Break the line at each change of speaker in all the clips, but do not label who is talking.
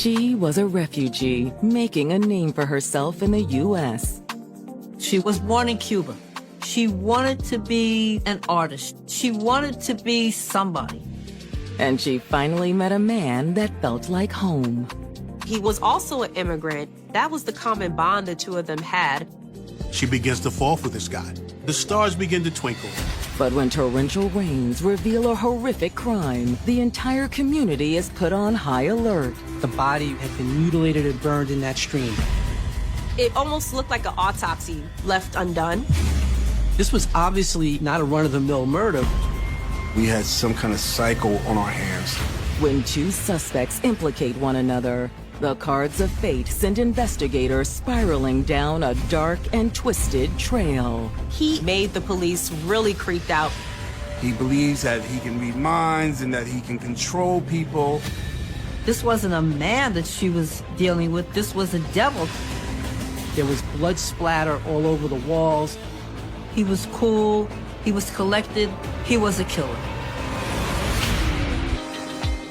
She was a refugee, making a name for herself in the U.S.
She was born in Cuba. She wanted to be an artist. She wanted to be somebody.
And she finally met a man that felt like home.
He was also an immigrant. That was the common bond the two of them had.
She begins to fall for this guy. The stars begin to twinkle.
But when torrential rains reveal a horrific crime, the entire community is put on high alert.
The body had been mutilated and burned in that stream.
It almost looked like an autopsy left undone.
This was obviously not a run-of-the-mill murder.
We had some kind of cycle on our hands.
When two suspects implicate one another, the cards of fate send investigators spiraling down a dark and twisted trail.
He made the police really creeped out.
He believes that he can read minds and that he can control people.
This wasn't a man that she was dealing with. This was a devil.
There was blood splatter all over the walls.
He was cool. He was collected. He was a killer.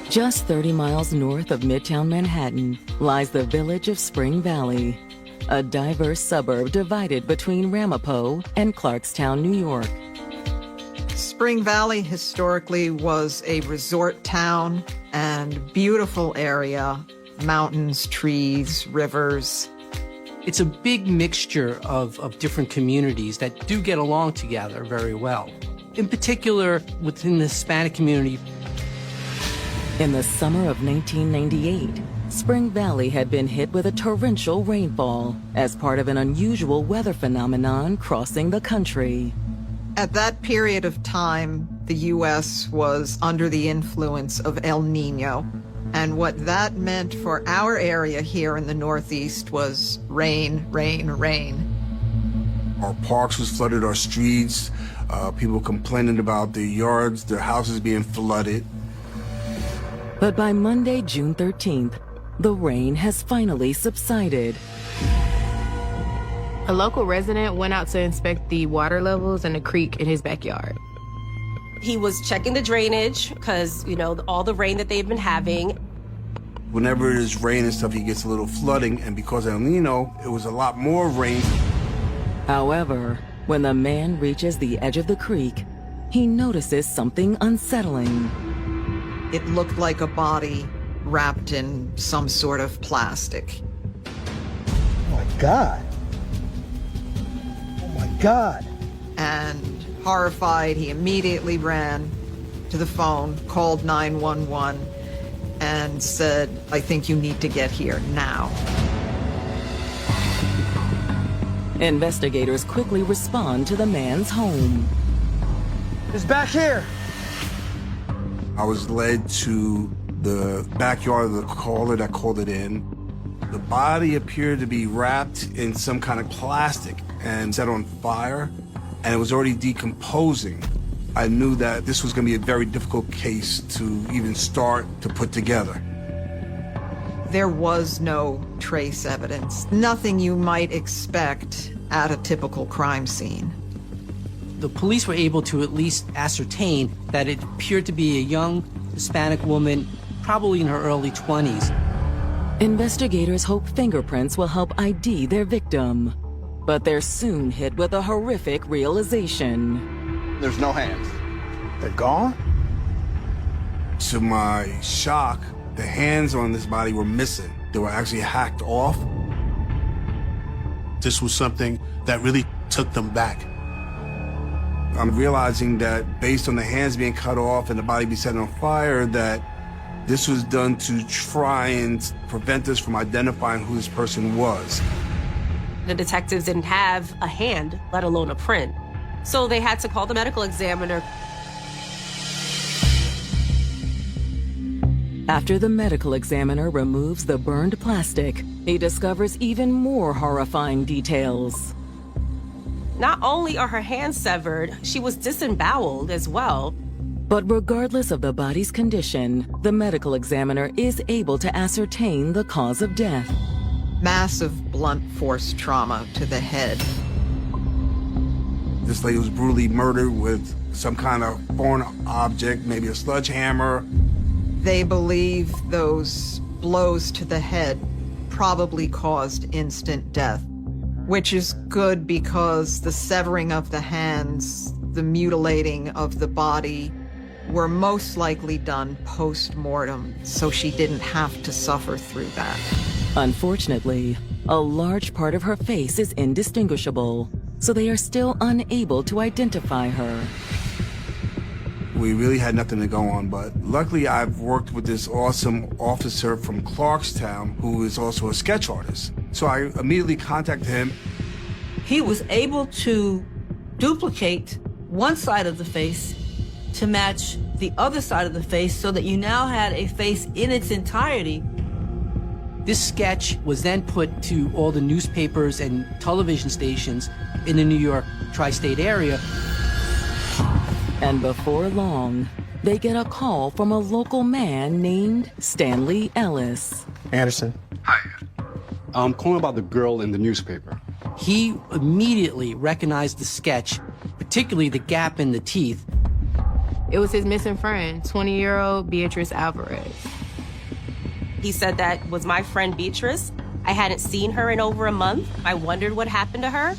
Just 30 miles north of Midtown Manhattan lies the village of Spring Valley, a diverse suburb divided between Ramapo and Clarkstown, New York.
Spring Valley historically was a resort town and beautiful area, mountains, trees, rivers.
It's a big mixture of different communities that do get along together very well. In particular, within the Hispanic community.
In the summer of 1998, Spring Valley had been hit with a torrential rainfall as part of an unusual weather phenomenon crossing the country.
At that period of time, the U.S. was under the influence of El Nino. And what that meant for our area here in the Northeast was rain, rain, rain.
Our parks was flooded, our streets, people complaining about their yards, their houses being flooded.
But by Monday, June 13th, the rain has finally subsided.
A local resident went out to inspect the water levels in the creek in his backyard.
He was checking the drainage because, all the rain that they've been having.
Whenever there's rain and stuff, he gets a little flooding, and because of El Nino, it was a lot more rain.
However, when the man reaches the edge of the creek, he notices something unsettling.
It looked like a body wrapped in some sort of plastic.
Oh my God. Oh my God.
And horrified, he immediately ran to the phone, called 911, and said, "I think you need to get here now."
Investigators quickly respond to the man's home.
It's back here.
I was led to the backyard of the caller that called it in. The body appeared to be wrapped in some kind of plastic and set on fire, and it was already decomposing. I knew that this was going to be a very difficult case to even start to put together.
There was no trace evidence, nothing you might expect at a typical crime scene.
The police were able to at least ascertain that it appeared to be a young Hispanic woman, probably in her early 20s.
Investigators hope fingerprints will help ID their victim. But they're soon hit with a horrific realization.
There's no hands.
They're gone?
To my shock, the hands on this body were missing. They were actually hacked off.
This was something that really took them back.
I'm realizing that based on the hands being cut off and the body being set on fire, that this was done to try and prevent us from identifying who this person was.
The detectives didn't have a hand, let alone a print. So they had to call the medical examiner.
After the medical examiner removes the burned plastic, he discovers even more horrifying details.
Not only are her hands severed, she was disemboweled as well.
But regardless of the body's condition, the medical examiner is able to ascertain the cause of death.
Massive blunt force trauma to the head.
This lady was brutally murdered with some kind of foreign object, maybe a sledgehammer.
They believe those blows to the head probably caused instant death, which is good because the severing of the hands, the mutilating of the body were most likely done post-mortem, so she didn't have to suffer through that.
Unfortunately, a large part of her face is indistinguishable, so they are still unable to identify her.
We really had nothing to go on, but luckily I've worked with this awesome officer from Clarkstown who is also a sketch artist. So I immediately contacted him.
He was able to duplicate one side of the face to match the other side of the face so that you now had a face in its entirety.
This sketch was then put to all the newspapers and television stations in the New York tri-state area.
And before long, they get a call from a local man named Stanley Ellis.
Anderson.
Hi. I'm calling about the girl in the newspaper.
He immediately recognized the sketch, particularly the gap in the teeth.
It was his missing friend, 20-year-old Beatrice Alvarez.
He said that was my friend Beatrice. I hadn't seen her in over a month. I wondered what happened to her.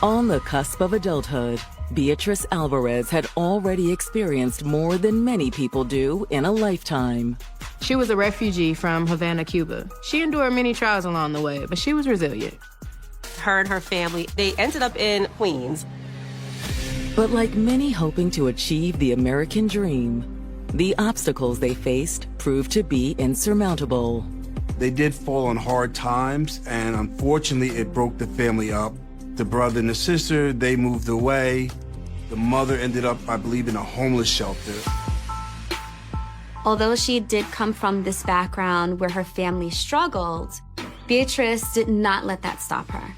On the cusp of adulthood, Beatrice Alvarez had already experienced more than many people do in a lifetime.
She was a refugee from Havana, Cuba. She endured many trials along the way, but she was resilient.
Her and her family, they ended up in Queens.
But like many hoping to achieve the American dream, the obstacles they faced proved to be insurmountable.
They did fall on hard times, and unfortunately it broke the family up. The brother and the sister, they moved away. The mother ended up, I believe, in a homeless shelter.
Although she did come from this background where her family struggled, Beatrice did not let that stop her.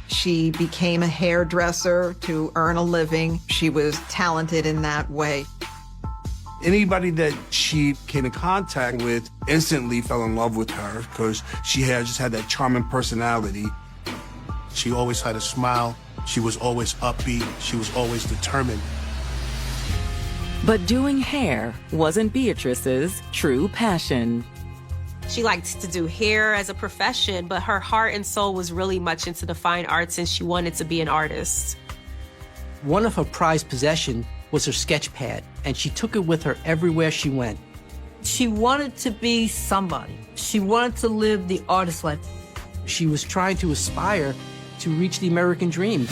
She became a hairdresser to earn a living. She was talented in that way.
Anybody that she came in contact with instantly fell in love with her because she just had that charming personality.
She always had a smile. She was always upbeat. She was always determined.
But doing hair wasn't Beatrice's true passion.
She liked to do hair as a profession, but her heart and soul was really much into the fine arts, and she wanted to be an artist.
One of her prized possessions was her sketch pad, and she took it with her everywhere she went.
She wanted to be somebody. She wanted to live the artist life.
She was trying to aspire to reach the American dream.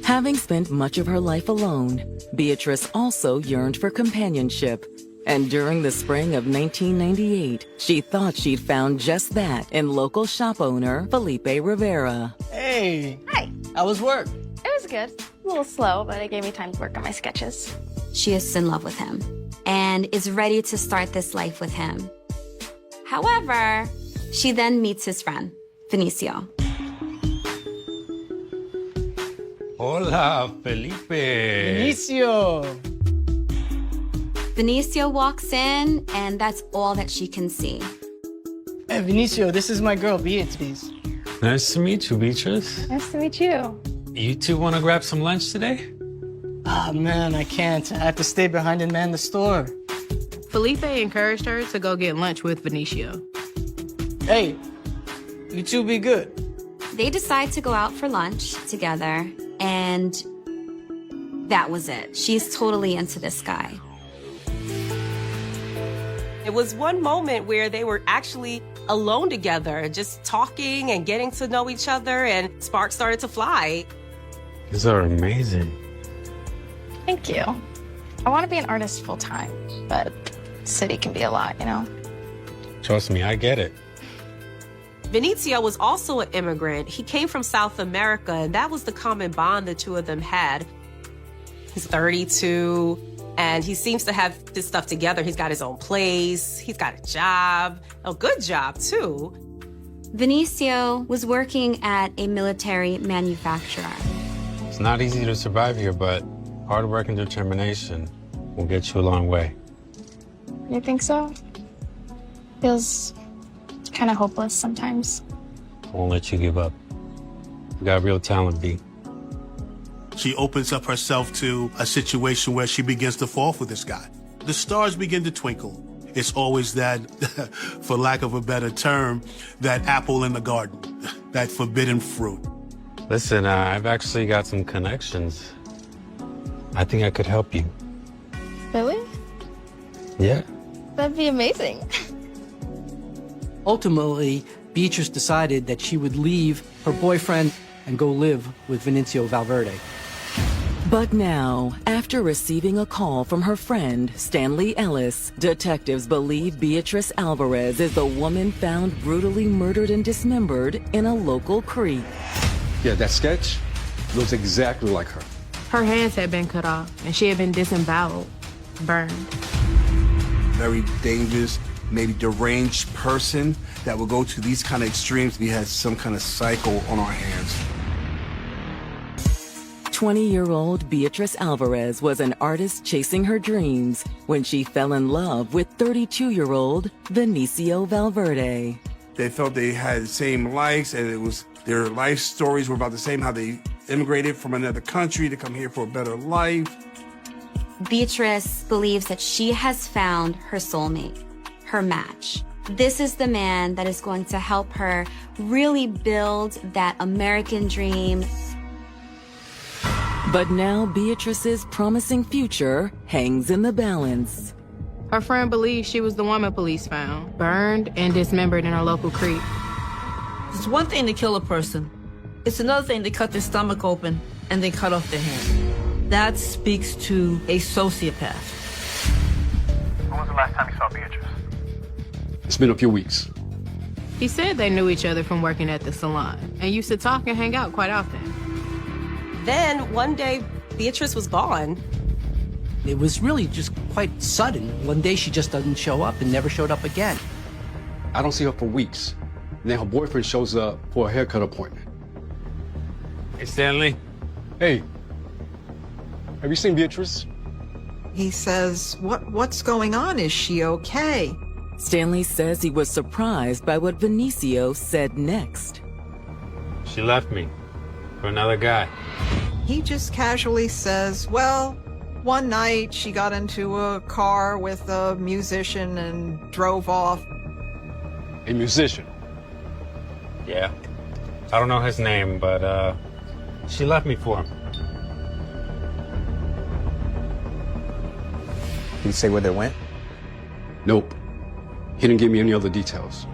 Having spent much of her life alone, Beatrice also yearned for companionship. And during the spring of 1998, she thought she'd found just that in local shop owner Felipe Rivera.
Hey.
Hi.
How was work?
It was good. A little slow, but it gave me time to work on my sketches.
She is in love with him and is ready to start this life with him. However, she then meets his friend, Vinicio.
Hola, Felipe.
Vinicio.
Vinicio walks in, and that's all that she can see.
Hey, Vinicio, this is my girl, Beatrice.
Nice to meet you, Beatrice.
Nice to meet you.
You two want to grab some lunch today?
Ah, man, I can't. I have to stay behind and man the store.
Felipe encouraged her to go get lunch with Vinicio.
Hey, you two be good.
They decide to go out for lunch together, and that was it. She's totally into this guy.
It was one moment where they were actually alone together, just talking and getting to know each other, and sparks started to fly.
These are amazing.
Thank you. I want to be an artist full time, but city can be a lot, you know?
Trust me, I get it.
Vinicio was also an immigrant. He came from South America, and that was the common bond the two of them had. He's 32, and he seems to have this stuff together. He's got his own place. He's got a job, a good job, too.
Vinicio was working at a military manufacturer.
It's not easy to survive here, but hard work and determination will get you a long way.
You think so? Feels kind of hopeless sometimes.
I won't let you give up. You got real talent, B.
She opens up herself to a situation where she begins to fall for this guy. The stars begin to twinkle. it's always that, for lack of a better term, that apple in the garden, that forbidden fruit.
Listen, I've actually got some connections. I think I could help you.
Really?
Yeah.
That'd be amazing.
Ultimately, Beatrice decided that she would leave her boyfriend and go live with Vinicio Valverde.
But now, after receiving a call from her friend, Stanley Ellis, detectives believe Beatrice Alvarez is the woman found brutally murdered and dismembered in a local creek.
Yeah, that sketch looks exactly like her.
Her hands had been cut off, and she had been disemboweled, burned.
Very dangerous, maybe deranged person that will go to these kind of extremes. We had some kind of cycle on our hands.
20-year-old Beatrice Alvarez was an artist chasing her dreams when she fell in love with 32-year-old Vinicio Valverde.
They felt they had the same likes, and it was their life stories were about the same, how they immigrated from another country to come here for a better life.
Beatrice believes that she has found her soulmate, her match. This is the man that is going to help her really build that American dream.
But now Beatrice's promising future hangs in the balance.
Her friend believes she was the woman police found, burned and dismembered in her local creek.
It's one thing to kill a person. It's another thing to cut their stomach open and then cut off their hand. That speaks to a sociopath.
When was the last time you saw Beatrice?
It's been a few weeks.
He said they knew each other from working at the salon and used to talk and hang out quite often.
Then one day, Beatrice was gone.
It was really just quite sudden. One day she just doesn't show up and never showed up again.
I don't see her for weeks. And then her boyfriend shows up for a haircut appointment.
Hey, Stanley.
Hey, have you seen Beatrice?
He says, what's going on? Is she okay?
Stanley says he was surprised by what Vinicio said next.
She left me for another guy.
He just casually says, well, one night she got into a car with a musician and drove off.
A musician?
Yeah. I don't know his name, but she left me for him.
Did he say where they went?
Nope. He didn't give me any other details.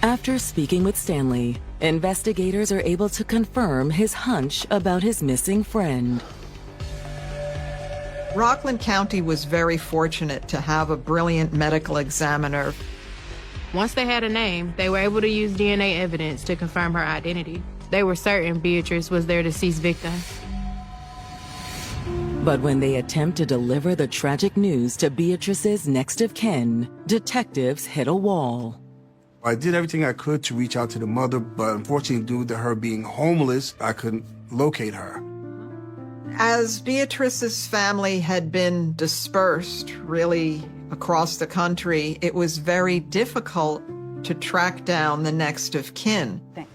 After speaking with Stanley, investigators are able to confirm his hunch about his missing friend.
Rockland County was very fortunate to have a brilliant medical examiner.
Once they had a name, they were able to use DNA evidence to confirm her identity. They were certain Beatrice was their deceased victim.
But when they attempt to deliver the tragic news to Beatrice's next of kin, detectives hit a wall.
I did everything I could to reach out to the mother, but unfortunately, due to her being homeless, I couldn't locate her.
As Beatrice's family had been dispersed really across the country, it was very difficult to track down the next of kin.
Thanks.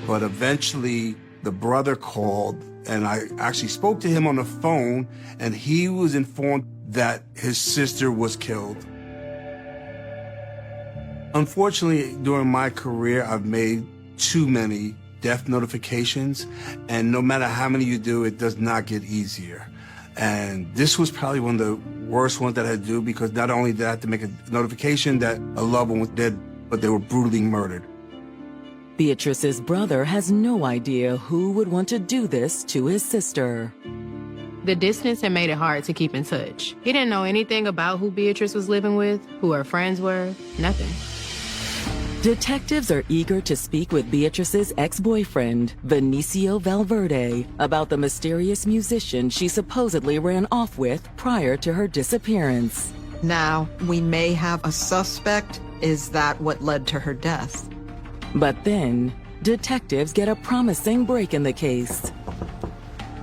But eventually, the brother called, and I actually spoke to him on the phone, and he was informed that his sister was killed. Unfortunately, during my career, I've made too many death notifications, and no matter how many you do, it does not get easier. And this was probably one of the worst ones that I had to do, because not only did I have to make a notification that a loved one was dead, but they were brutally murdered.
Beatrice's brother has no idea who would want to do this to his sister.
The distance had made it hard to keep in touch. He didn't know anything about who Beatrice was living with, who her friends were, nothing.
Detectives are eager to speak with Beatrice's ex-boyfriend, Vinicio Valverde, about the mysterious musician she supposedly ran off with prior to her disappearance.
Now, we may have a suspect. Is that what led to her death?
But then, detectives get a promising break in the case.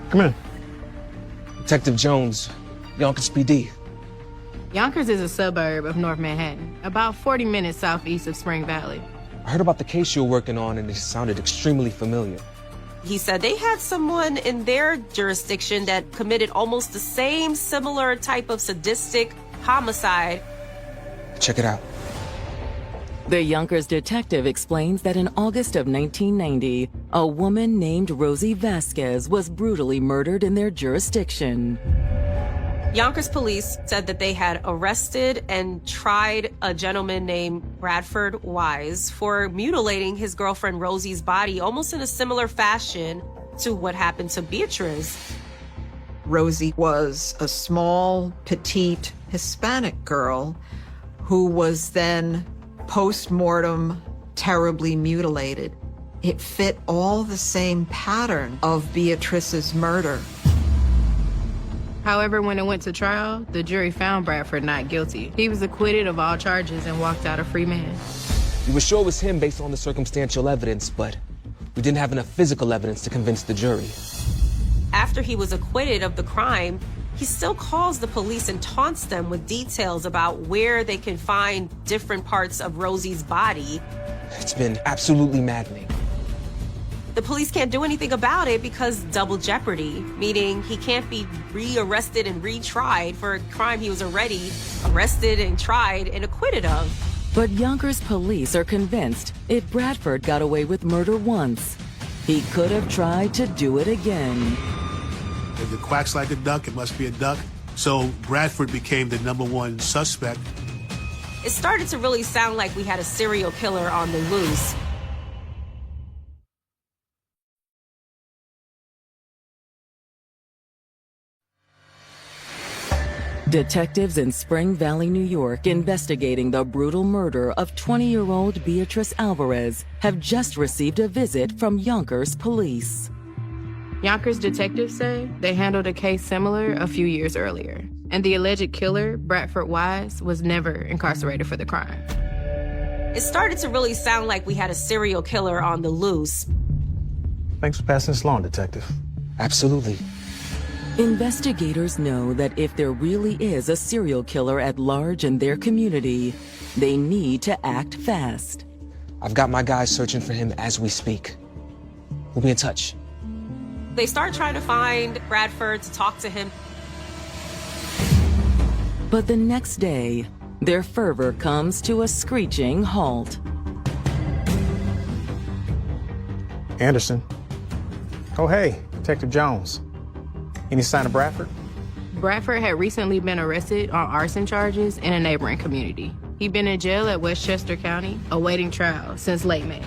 Come in. Detective Jones, Yonkers PD.
Yonkers is a suburb of North Manhattan, about 40 minutes southeast of Spring Valley.
I heard about the case you were working on and it sounded extremely familiar.
He said they had someone in their jurisdiction that committed almost the same similar type of sadistic homicide.
Check it out.
The Yonkers detective explains that in August of 1990, a woman named Rosie Vasquez was brutally murdered in their jurisdiction.
Yonkers police said that they had arrested and tried a gentleman named Bradford Wise for mutilating his girlfriend Rosie's body almost in a similar fashion to what happened to Beatrice.
Rosie was a small, petite Hispanic girl who was then post-mortem terribly mutilated. It fit all the same pattern of Beatrice's murder.
However, when it went to trial, the jury found Bradford not guilty. He was acquitted of all charges and walked out a free man.
We were sure it was him based on the circumstantial evidence, but we didn't have enough physical evidence to convince the jury.
After he was acquitted of the crime, he still calls the police and taunts them with details about where they can find different parts of Rosie's body.
It's been absolutely maddening.
The police can't do anything about it because double jeopardy, meaning he can't be rearrested and retried for a crime he was already arrested and tried and acquitted of.
But Yonkers police are convinced if Bradford got away with murder once, he could have tried to do it again.
If it quacks like a duck, it must be a duck. So Bradford became the #1 suspect.
It started to really sound like we had a serial killer on the loose.
Detectives in Spring Valley, New York, investigating the brutal murder of 20-year-old Beatrice Alvarez, have just received a visit from Yonkers police.
Yonkers detectives say they handled a case similar a few years earlier, and the alleged killer, Bradford Wise, was never incarcerated for the crime.
It started to really sound like we had a serial killer on the loose.
Thanks for passing this along, Detective.
Absolutely.
Investigators know that if there really is a serial killer at large in their community, they need to act fast.
I've got my guys searching for him as we speak. We'll be in touch.
They start trying to find Bradford to talk to him.
But the next day, their fervor comes to a screeching halt.
Anderson. Oh, hey, Detective Jones. Any sign of Bradford?
Bradford had recently been arrested on arson charges in a neighboring community. He'd been in jail at Westchester County, awaiting trial since late May.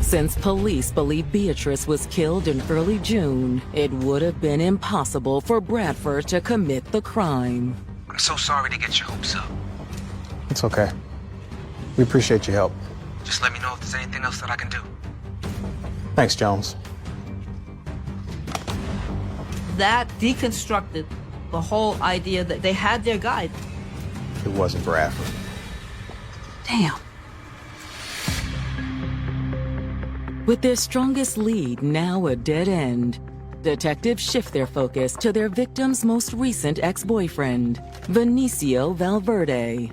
Since police believe Beatrice was killed in early June, it would have been impossible for Bradford to commit the crime.
I'm so sorry to get your hopes up.
It's okay. We appreciate your help.
Just let me know if there's anything else that I can do.
Thanks, Jones.
That deconstructed the whole idea that they had their guy.
It wasn't Bradford.
Damn.
With their strongest lead now a dead end, detectives shift their focus to their victim's most recent ex-boyfriend, Vinicio Valverde.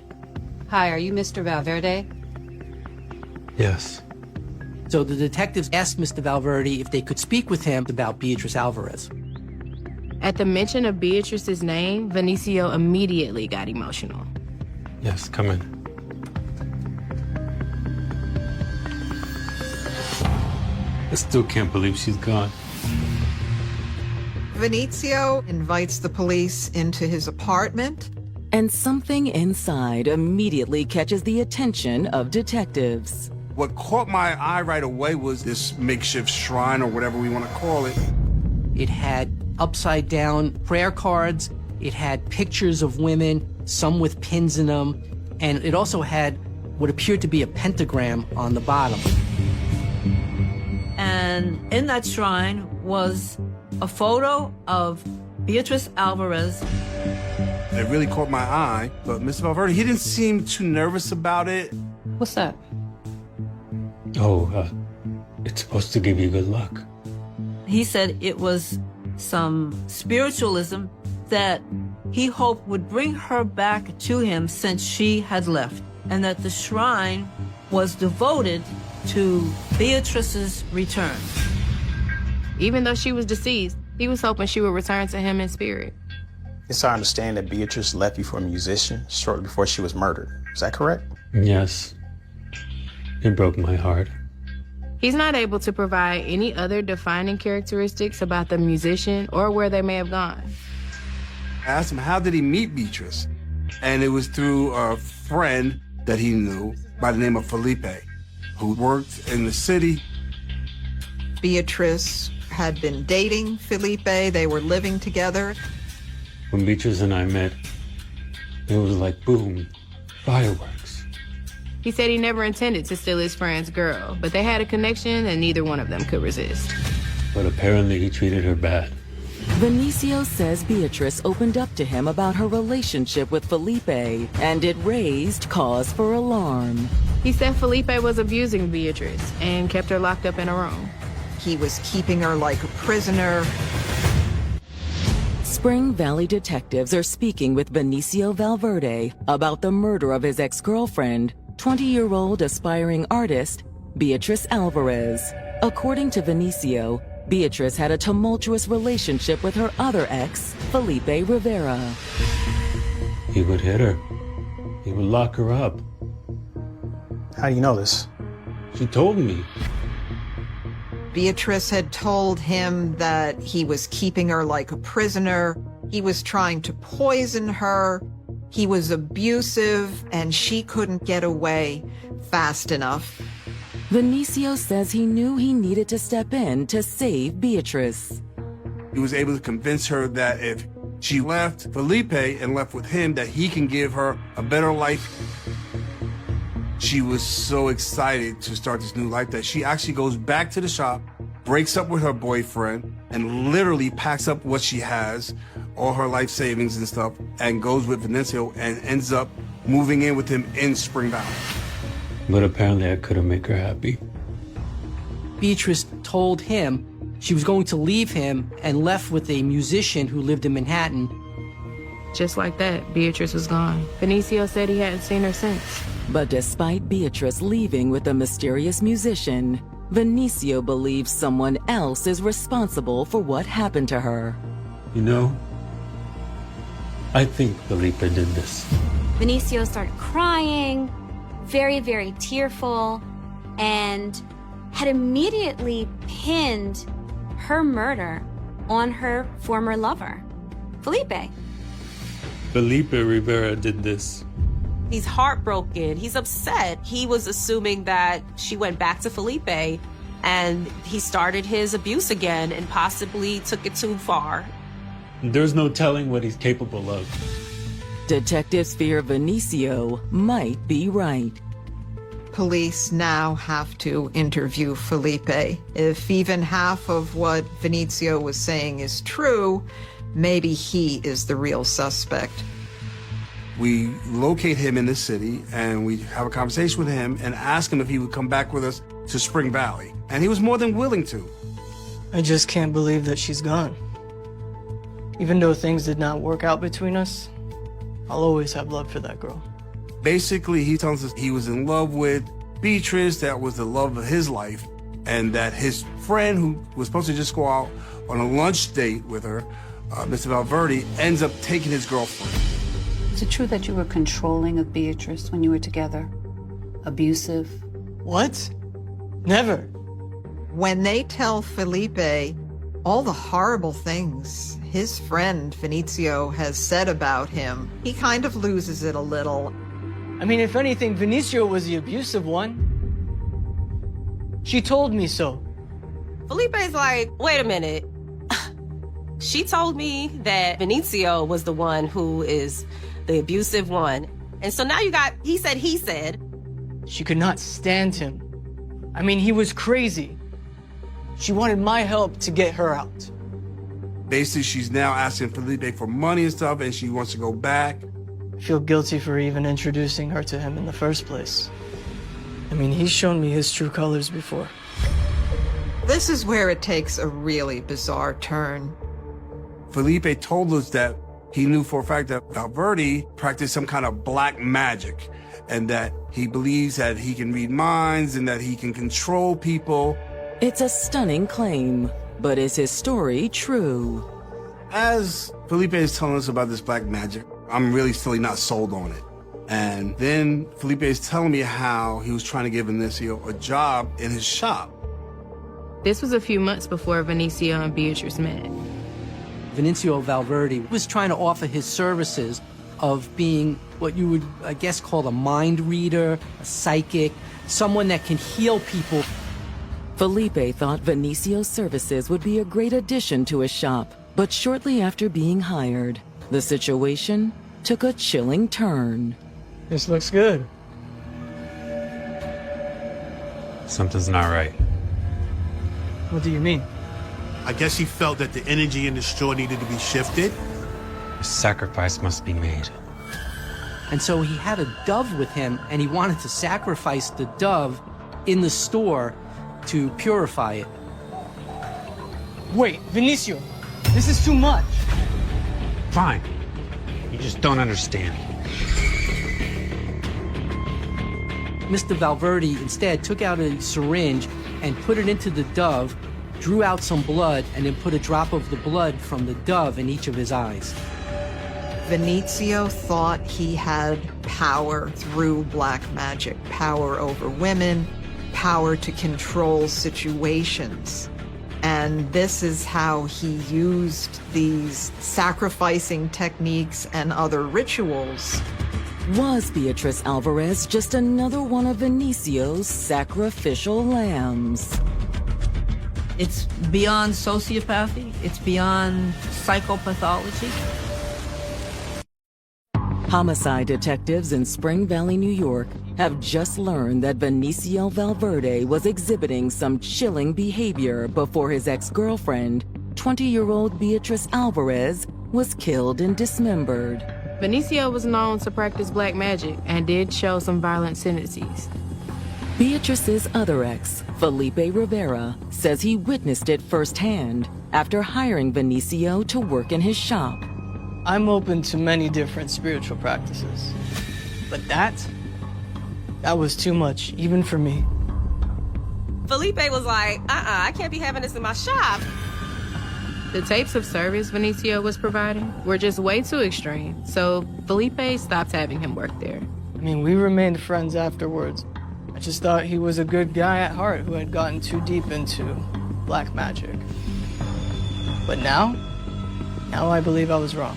Hi, are you Mr. Valverde?
Yes.
So the detectives asked Mr. Valverde if they could speak with him about Beatrice Alvarez.
At the mention of Beatrice's name, Vinicio immediately got emotional.
Yes, come in. I still can't believe she's gone.
Vinicio invites the police into his apartment.
And something inside immediately catches the attention of detectives.
What caught my eye right away was this makeshift shrine, or whatever we want to call it.
It had upside-down prayer cards. It had pictures of women, some with pins in them, and it also had what appeared to be a pentagram on the bottom.
And in that shrine was a photo of Beatrice Alvarez.
It really caught my eye, but Mr. Valverde, he didn't seem too nervous about it.
What's that?
Oh, it's supposed to give you good luck.
He said it was some spiritualism that he hoped would bring her back to him since she had left, and that the shrine was devoted to Beatrice's return.
Even though she was deceased, he was hoping she would return to him in spirit.
It's our understanding that Beatrice left you for a musician shortly before she was murdered. Is that correct?
Yes. It broke my heart.
He's not able to provide any other defining characteristics about the musician or where they may have gone.
I asked him, how did he meet Beatrice? And it was through a friend that he knew by the name of Felipe, who worked in the city.
Beatrice had been dating Felipe. They were living together.
When Beatrice and I met, it was like boom, fireworks.
He said he never intended to steal his friend's girl, but they had a connection and neither one of them could resist.
But apparently he treated her bad.
Vinicio says Beatrice opened up to him about her relationship with Felipe, and it raised cause for alarm.
He said Felipe was abusing Beatrice and kept her locked up in a room.
He was keeping her like a prisoner.
Spring Valley detectives are speaking with Vinicio Valverde about the murder of his ex-girlfriend, 20-year-old aspiring artist Beatrice Alvarez. According to Vinicio, Beatrice had a tumultuous relationship with her other ex, Felipe Rivera.
He would hit her. He would lock her up.
How do you know this?
She told me.
Beatrice had told him that he was keeping her like a prisoner. He was trying to poison her. He was abusive, and she couldn't get away fast enough.
Vinicio says he knew he needed to step in to save Beatrice.
He was able to convince her that if she left Felipe and left with him, that he can give her a better life. She was so excited to start this new life that she actually goes back to the shop, breaks up with her boyfriend, and literally packs up what she has, all her life savings and stuff, and goes with Vinicio and ends up moving in with him in Spring Valley.
But apparently I couldn't make her happy.
Beatrice told him she was going to leave him and left with a musician who lived in Manhattan.
Just like that, Beatrice was gone. Vinicio said he hadn't seen her since.
But despite Beatrice leaving with the mysterious musician, Vinicio believes someone else is responsible for what happened to her.
You know, I think Felipe did this.
Vinicio started crying, very, very tearful, and had immediately pinned her murder on her former lover, Felipe.
Felipe Rivera did this.
He's heartbroken. He's upset. He was assuming that she went back to Felipe and he started his abuse again and possibly took it too far.
There's no telling what he's capable of.
Detectives fear Vinicio might be right.
Police now have to interview Felipe. If even half of what Vinicio was saying is true, maybe he is the real suspect.
We locate him in the city, and we have a conversation with him and ask him if he would come back with us to Spring Valley. And he was more than willing to.
I just can't believe that she's gone. Even though things did not work out between us, I'll always have love for that girl.
Basically, he tells us he was in love with Beatrice, that was the love of his life, and that his friend, who was supposed to just go out on a lunch date with her, Mr. Valverde, ends up taking his girlfriend.
Is it true that you were controlling of Beatrice when you were together? Abusive?
What? Never.
When they tell Felipe all the horrible things his friend Vinicio has said about him, he kind of loses it a little.
I mean, if anything, Vinicio was the abusive one. She told me so.
Felipe's like, wait a minute. She told me that Vinicio was the one who is the abusive one. And so now you got, he said.
She could not stand him. I mean, he was crazy. She wanted my help to get her out.
Basically, she's now asking Felipe for money and stuff, and she wants to go back.
I feel guilty for even introducing her to him in the first place. I mean, he's shown me his true colors before.
This is where it takes a really bizarre turn.
Felipe told us that he knew for a fact that Valverde practiced some kind of black magic, and that he believes that he can read minds and that he can control people.
It's a stunning claim. But is his story true?
As Felipe is telling us about this black magic, I'm really still not sold on it. And then Felipe is telling me how he was trying to give Vinicio a job in his shop.
This was a few months before Vinicio and Beatrice met.
Vinicio Valverde was trying to offer his services of being what you would, I guess, call a mind reader, a psychic, someone that can heal people.
Felipe thought Vinicio's services would be a great addition to his shop, but shortly after being hired, the situation took a chilling turn.
This looks good.
Something's not right.
What do you mean?
I guess he felt that the energy in the store needed to be shifted.
A sacrifice must be made.
And so he had a dove with him, and he wanted to sacrifice the dove in the store to purify it.
Wait, Vinicio, this is too much.
Fine. You just don't understand.
Mr. Valverde instead took out a syringe and put it into the dove, drew out some blood, and then put a drop of the blood from the dove in each of his eyes.
Vinicio thought he had power through black magic, power over women, power to control situations. And this is how he used these sacrificing techniques and other rituals.
Was Beatrice Alvarez just another one of Vinicio's sacrificial lambs?
It's beyond sociopathy. It's beyond psychopathology.
Homicide detectives in Spring Valley, New York, have just learned that Vinicio Valverde was exhibiting some chilling behavior before his ex-girlfriend, 20-year-old Beatrice Alvarez, was killed and dismembered.
Vinicio was known to practice black magic and did show some violent tendencies.
Beatrice's other ex, Felipe Rivera, says he witnessed it firsthand after hiring Vinicio to work in his shop.
I'm open to many different spiritual practices, but that was too much, even for me.
Felipe was like, I can't be having this in my shop.
The tapes of service Vinicio was providing were just way too extreme, so Felipe stopped having him work there.
I mean, we remained friends afterwards. I just thought he was a good guy at heart who had gotten too deep into black magic. But now I believe I was wrong.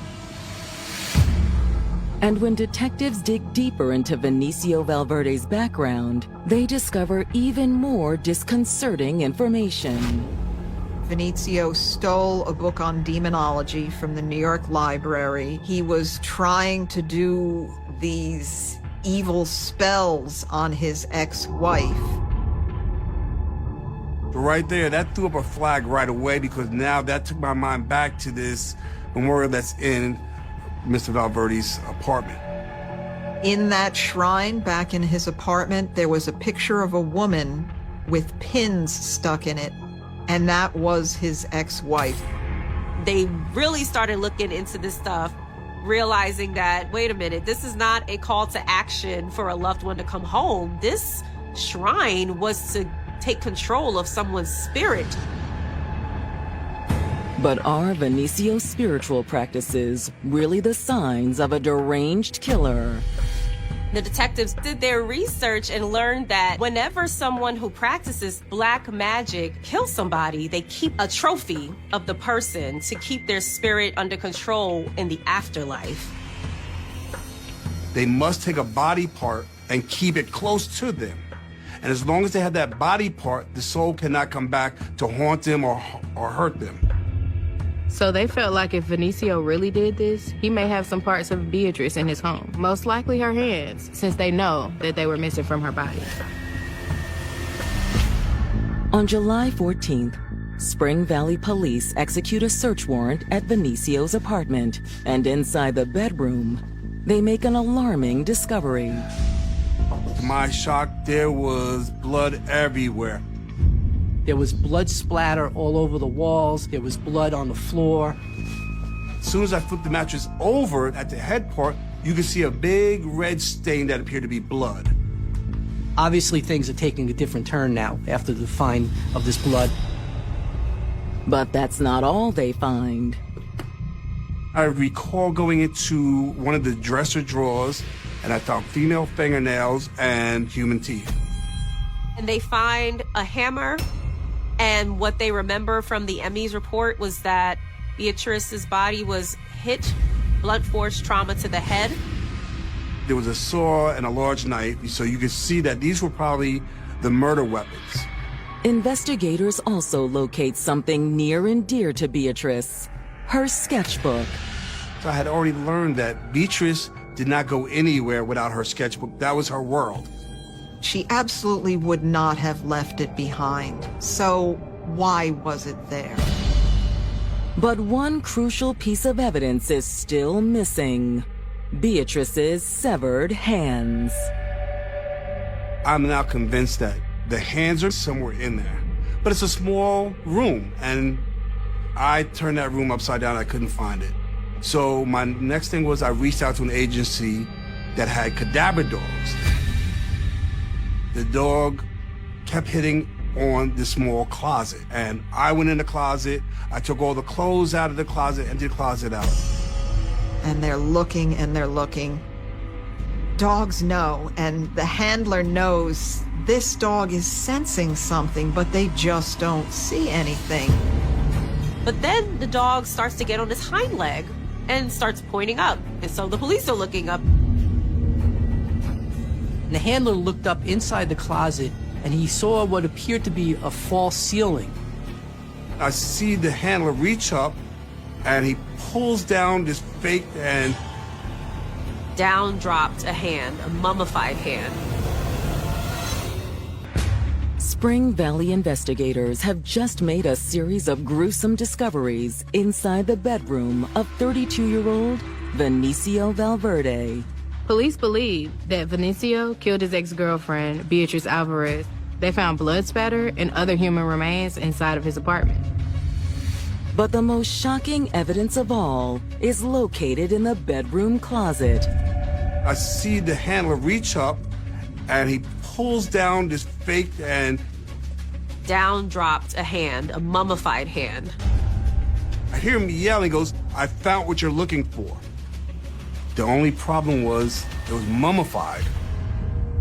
And when detectives dig deeper into Vinicio Valverde's background, they discover even more disconcerting information.
Vinicio stole a book on demonology from the New York Library. He was trying to do these evil spells on his ex-wife.
Right there, that threw up a flag right away, because now that took my mind back to this memorial that's in Mr. Valverde's apartment.
In that shrine back in his apartment, there was a picture of a woman with pins stuck in it, and that was his ex-wife.
They really started looking into this stuff, realizing that, wait a minute, this is not a call to action for a loved one to come home. This shrine was to take control of someone's spirit.
But are Vinicio's spiritual practices really the signs of a deranged killer?
The detectives did their research and learned that whenever someone who practices black magic kills somebody, they keep a trophy of the person to keep their spirit under control in the afterlife.
They must take a body part and keep it close to them. And as long as they have that body part, the soul cannot come back to haunt them or hurt them.
So they felt like if Vinicio really did this, he may have some parts of Beatrice in his home, most likely her hands, since they know that they were missing from her body.
On July 14th, Spring Valley police execute a search warrant at Vinicio's apartment, and inside the bedroom, they make an alarming discovery.
To my shock, there was blood everywhere.
There was blood splatter all over the walls. There was blood on the floor.
As soon as I flipped the mattress over at the head part, you could see a big red stain that appeared to be blood.
Obviously, things are taking a different turn now after the find of this blood.
But that's not all they find.
I recall going into one of the dresser drawers, and I found female fingernails and human teeth.
And they find a hammer, and what they remember from the ME's report was that Beatrice's body was hit, blunt force trauma to the head.
There was a saw and a large knife, so you could see that these were probably the murder weapons.
Investigators also locate something near and dear to Beatrice, her sketchbook.
So I had already learned that Beatrice did not go anywhere without her sketchbook. That was her world.
She absolutely would not have left it behind. So why was it there?
But one crucial piece of evidence is still missing: Beatrice's severed hands.
I'm now convinced that the hands are somewhere in there. But it's a small room, and I turned that room upside down. I couldn't find it. So my next thing was I reached out to an agency that had cadaver dogs. The dog kept hitting on the small closet, and I went in the closet. I took all the clothes out of the closet, emptied the closet out.
And they're looking and they're looking. Dogs know, and the handler knows this dog is sensing something, but they just don't see anything.
But then the dog starts to get on his hind leg and starts pointing up. And so the police are looking up.
The handler looked up inside the closet, and he saw what appeared to be a false ceiling.
I see the handler reach up, and he pulls down this fake and...
Down dropped a hand, a mummified hand.
Spring Valley investigators have just made a series of gruesome discoveries inside the bedroom of 32-year-old Vinicio Valverde.
Police believe that Vinicio killed his ex-girlfriend, Beatrice Alvarez. They found blood spatter and other human remains inside of his apartment.
But the most shocking evidence of all is located in the bedroom closet.
I see the handler reach up, and he pulls down this fake and...
Down dropped a hand, a mummified hand.
I hear him yell, he goes, "I found what you're looking for." The only problem was it was mummified.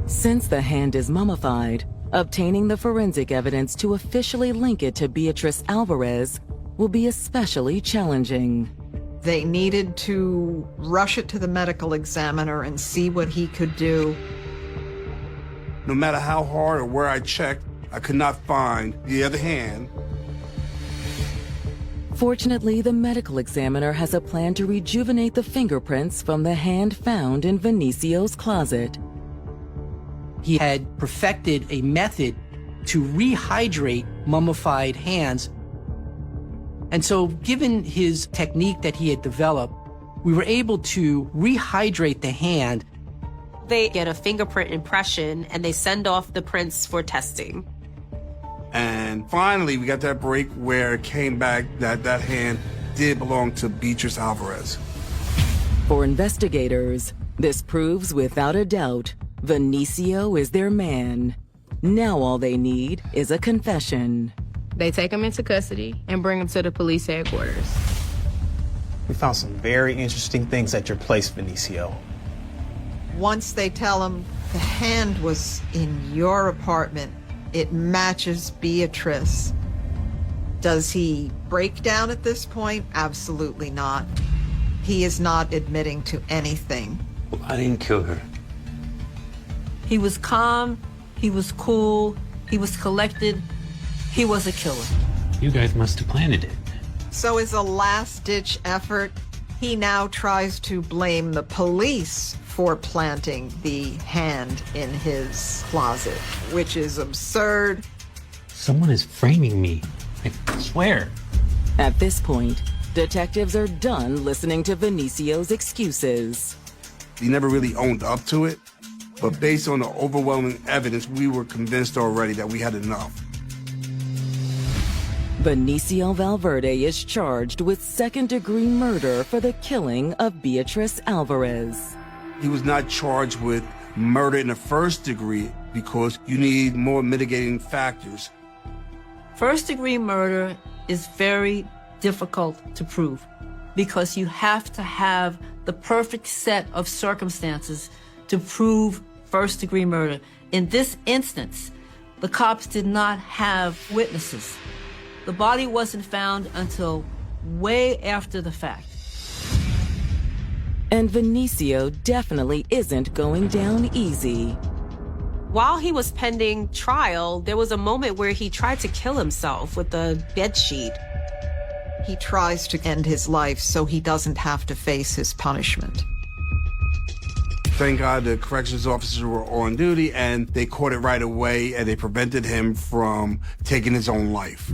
Since the hand is mummified, obtaining the forensic evidence to officially link it to Beatrice Alvarez will be especially challenging.
They needed to rush it to the medical examiner and see what he could do.
No matter how hard or where I checked, I could not find the other hand.
Fortunately, the medical examiner has a plan to rejuvenate the fingerprints from the hand found in Vinicio's closet.
He had perfected a method to rehydrate mummified hands. And so, given his technique that he had developed, we were able to rehydrate the hand.
They get a fingerprint impression and they send off the prints for testing.
And finally, we got that break where it came back that that hand did belong to Beatrice Alvarez.
For investigators, this proves without a doubt Vinicio is their man. Now all they need is a confession.
They take him into custody and bring him to the police headquarters.
We found some very interesting things at your place, Vinicio.
Once they tell him the hand was in your apartment, it matches Beatrice. Does he break down at this point? Absolutely not. He is not admitting to anything.
I didn't kill her.
He was calm, he was cool, he was collected. He was a killer.
You guys must have planted it.
So as a last-ditch effort, he now tries to blame the police for planting the hand in his closet, which is absurd.
Someone is framing me. I swear.
At this point, detectives are done listening to Vinicio's excuses.
He never really owned up to it, but based on the overwhelming evidence, we were convinced already that we had enough.
Vinicio Valverde is charged with second-degree murder for the killing of Beatrice Alvarez.
He was not charged with murder in the first degree because you need more mitigating factors.
First-degree murder is very difficult to prove because you have to have the perfect set of circumstances to prove first-degree murder. In this instance, the cops did not have witnesses. The body wasn't found until way after the fact.
And Vinicio definitely isn't going down easy.
While he was pending trial, there was a moment where he tried to kill himself with a bedsheet.
He tries to end his life so he doesn't have to face his punishment.
Thank God the corrections officers were on duty and they caught it right away and they prevented him from taking his own life.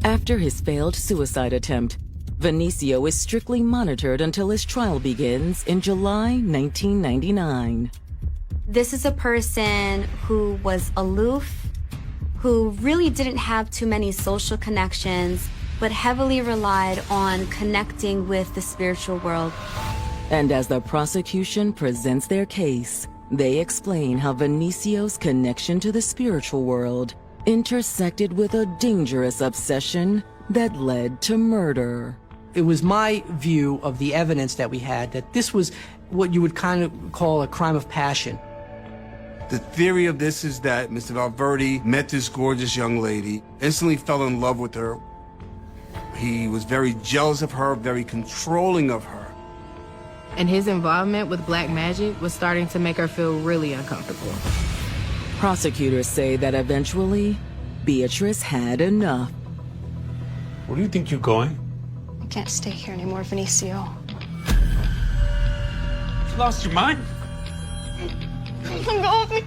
After his failed suicide attempt, Vinicio is strictly monitored until his trial begins in July 1999.
This is a person who was aloof, who really didn't have too many social connections, but heavily relied on connecting with the spiritual world.
And as the prosecution presents their case, they explain how Vinicio's connection to the spiritual world intersected with a dangerous obsession that led to murder.
It was my view of the evidence that we had that this was what you would kind of call a crime of passion.
The theory of this is that Mr. Valverde met this gorgeous young lady, instantly fell in love with her. He was very jealous of her, very controlling of her.
And his involvement with black magic was starting to make her feel really uncomfortable.
Prosecutors say that eventually, Beatrice had enough.
Where do you think you're going?
I can't stay here anymore, Vinicio.
You lost your mind?
I'm going.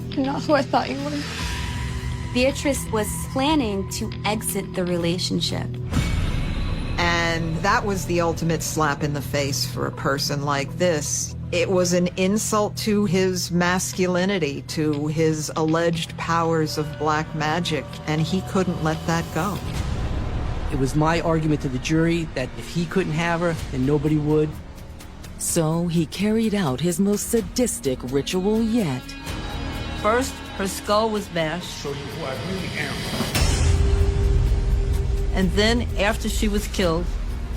You're not who I thought you were.
Beatrice was planning to exit the relationship.
And that was the ultimate slap in the face for a person like this. It was an insult to his masculinity, to his alleged powers of black magic, and he couldn't let that go.
It was my argument to the jury that if he couldn't have her, then nobody would.
So he carried out his most sadistic ritual yet.
First, her skull was bashed.
Show you who I really am.
And then, after she was killed,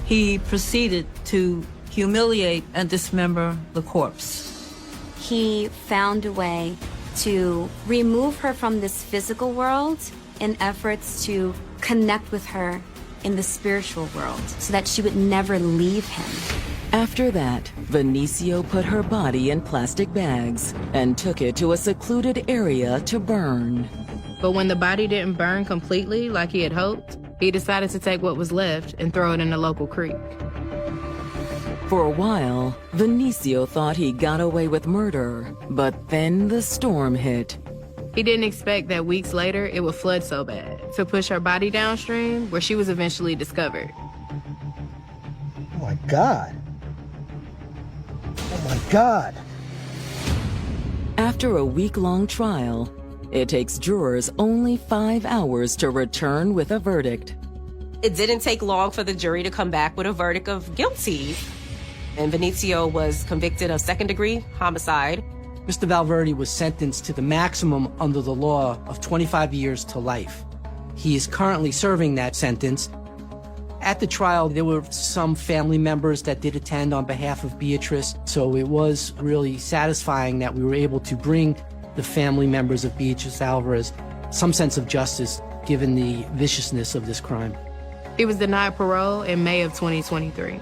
he proceeded to humiliate and dismember the corpse.
He found a way to remove her from this physical world in efforts to connect with her in the spiritual world so that she would never leave him.
After that, Vinicio put her body in plastic bags and took it to a secluded area to burn.
But when the body didn't burn completely like he had hoped, he decided to take what was left and throw it in a local creek.
For a while, Vinicio thought he got away with murder, but then the storm hit.
He didn't expect that weeks later it would flood so bad to push her body downstream, where she was eventually discovered.
Oh my God. Oh my God.
After a week-long trial, it takes jurors only 5 hours to return with a verdict.
It didn't take long for the jury to come back with a verdict of guilty. And Vinicio was convicted of second-degree homicide.
Mr. Valverde was sentenced to the maximum under the law of 25 years to life. He is currently serving that sentence. At the trial, there were some family members that did attend on behalf of Beatrice, so it was really satisfying that we were able to bring the family members of Beatrice Alvarez some sense of justice, given the viciousness of this crime.
He was denied parole in May of 2023.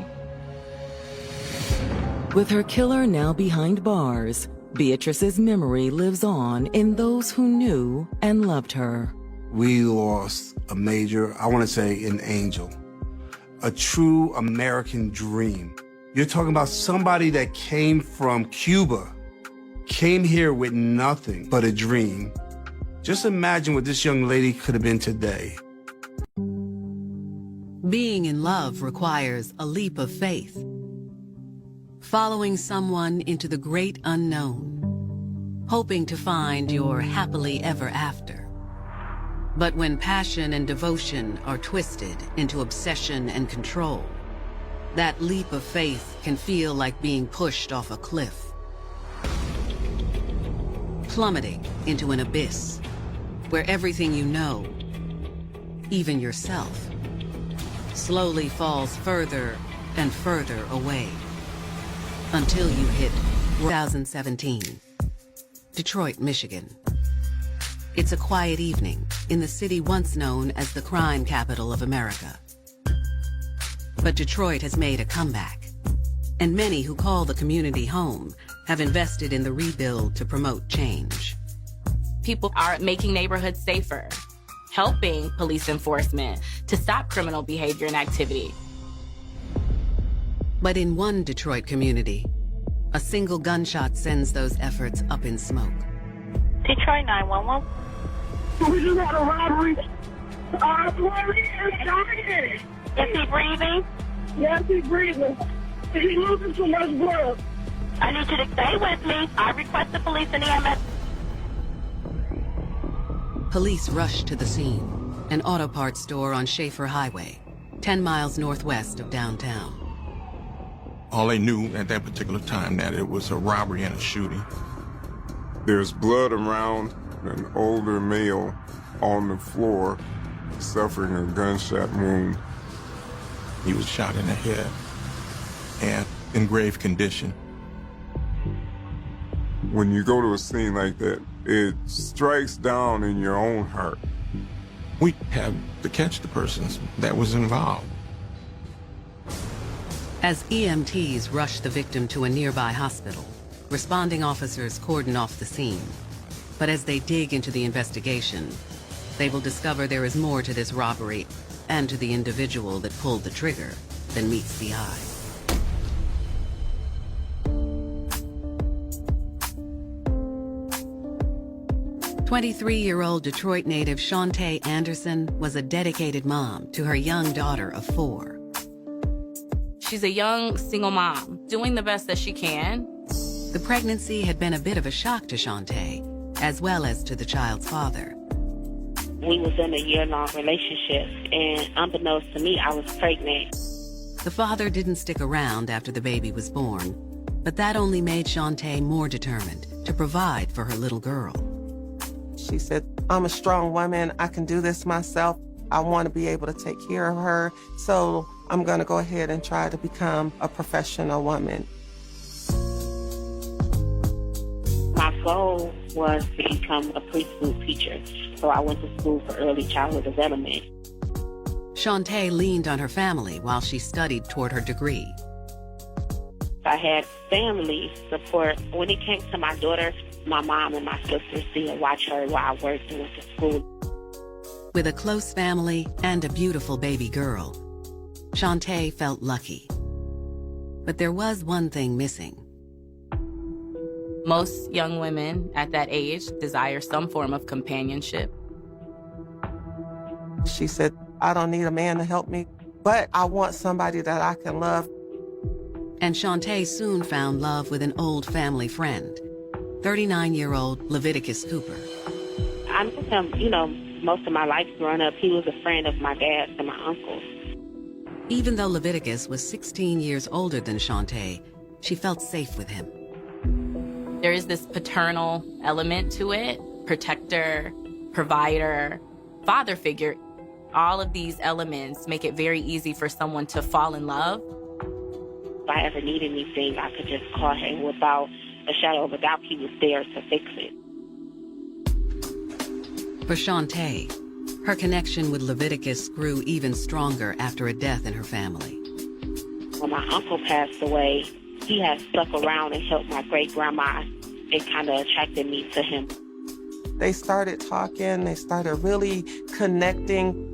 With her killer now behind bars, Beatrice's memory lives on in those who knew and loved her.
We lost a major, I want to say an angel, a true American dream. You're talking about somebody that came from Cuba, came here with nothing but a dream. Just imagine what this young lady could have been today.
Being in love requires a leap of faith. Following someone into the great unknown, hoping to find your happily ever after. But when passion and devotion are twisted into obsession and control, that leap of faith can feel like being pushed off a cliff, plummeting into an abyss where everything you know even yourself, slowly falls further and further away until you hit 2017, Detroit, Michigan. It's a quiet evening in the city once known as the crime capital of America. But Detroit has made a comeback, and many who call the community home have invested in the rebuild to promote change.
People are making neighborhoods safer, helping police enforcement to stop criminal behavior and activity.
But in one Detroit community, a single gunshot sends those efforts up in smoke.
Detroit 911. We just had a robbery. Our employee is dying. Is he breathing? Yes, he's breathing. He's losing too much blood. I need you to stay with me. I request the police and EMS.
Police rushed to the scene, an auto parts store on Schaefer Highway, 10 miles northwest of downtown.
All they knew at that particular time that it was a robbery and a shooting.
There's blood around an older male on the floor suffering a gunshot wound.
He was shot in the head and in grave condition.
When you go to a scene like that, it strikes down in your own heart.
We had to catch the persons that was involved.
As EMTs rush the victim to a nearby hospital, responding officers cordon off the scene. But as they dig into the investigation, they will discover there is more to this robbery and to the individual that pulled the trigger than meets the eye. "23-year-old Detroit native Shante Anderson was a dedicated mom to her young daughter of 4.
She's a young single mom, doing the best that she can.
The pregnancy had been a bit of a shock to Shante, as well as to the child's father.
We was in a year-long relationship, and unbeknownst to me, I was pregnant.
The father didn't stick around after the baby was born, but that only made Shante more determined to provide for her little girl.
She said, I'm a strong woman. I can do this myself. I want to be able to take care of her. So I'm going to go ahead and try to become a professional woman.
My goal was to become a preschool teacher. So I went to school for early childhood development.
Shante leaned on her family while she studied toward her degree.
I had family support. When it came to my daughter, my mom and my sisters still watch her while I worked and went to school.
With a close family and a beautiful baby girl, Shante felt lucky. But there was one thing missing.
Most young women at that age desire some form of companionship.
She said, I don't need a man to help me, but I want somebody that I can love.
And Shante soon found love with an old family friend, 39-year-old Leviticus Cooper.
I knew him, most of my life growing up. He was a friend of my dad's and my uncle's.
Even though Leviticus was 16 years older than Shante, she felt safe with him.
There is this paternal element to it, protector, provider, father figure. All of these elements make it very easy for someone to fall in love.
If I ever needed anything, I could just call him. Without a shadow of a doubt, he was there to fix it.
For Shante, her connection with Leviticus grew even stronger after a death in her family.
When my uncle passed away, he had stuck around and helped my great-grandma. It kind of attracted me to him.
They started talking. They started really connecting.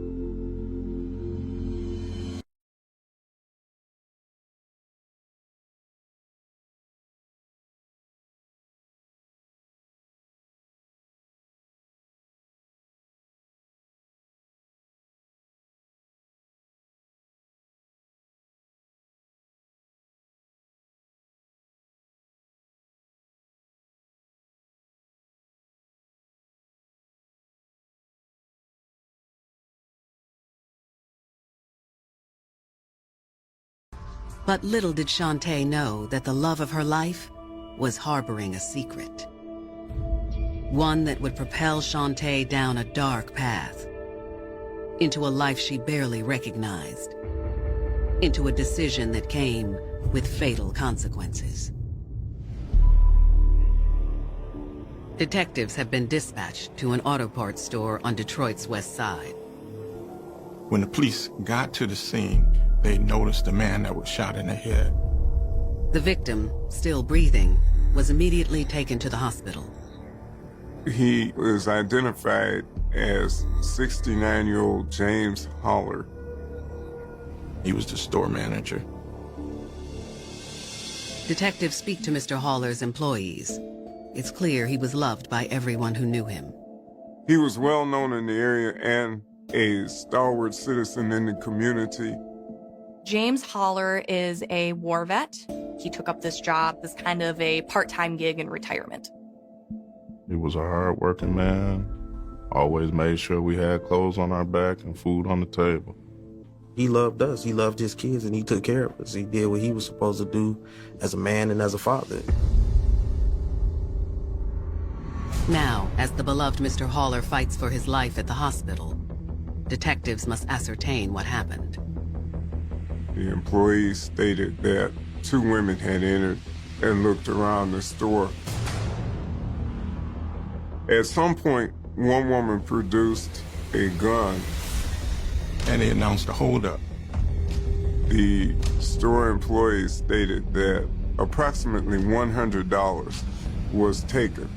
But little did Shante know that the love of her life was harboring a secret. One that would propel Shante down a dark path. into a life she barely recognized, into a decision that came with fatal consequences. Detectives have been dispatched to an auto parts store on Detroit's west side.
When the police got to the scene, they noticed the man that was shot in the head.
The victim, still breathing, was immediately taken to the hospital.
He was identified as 69-year-old James Holler.
He was the store manager.
Detectives speak to Mr. Haller's employees. It's clear he was loved by everyone who knew him.
He was well known in the area and a stalwart citizen in the community.
James Holler is a war vet. He took up this job as kind of a part-time gig in retirement.
He was a hard-working man, always made sure we had clothes on our back and food on the table.
He loved us, he loved his kids, and he took care of us. He did what he was supposed to do as a man and as a father.
Now, as the beloved Mr. Haller fights for his life at the hospital, detectives must ascertain what happened.
The employees stated that 2 women had entered and looked around the store. At some point, one woman produced a gun.
And they announced a holdup.
The store employees stated that approximately $100 was taken.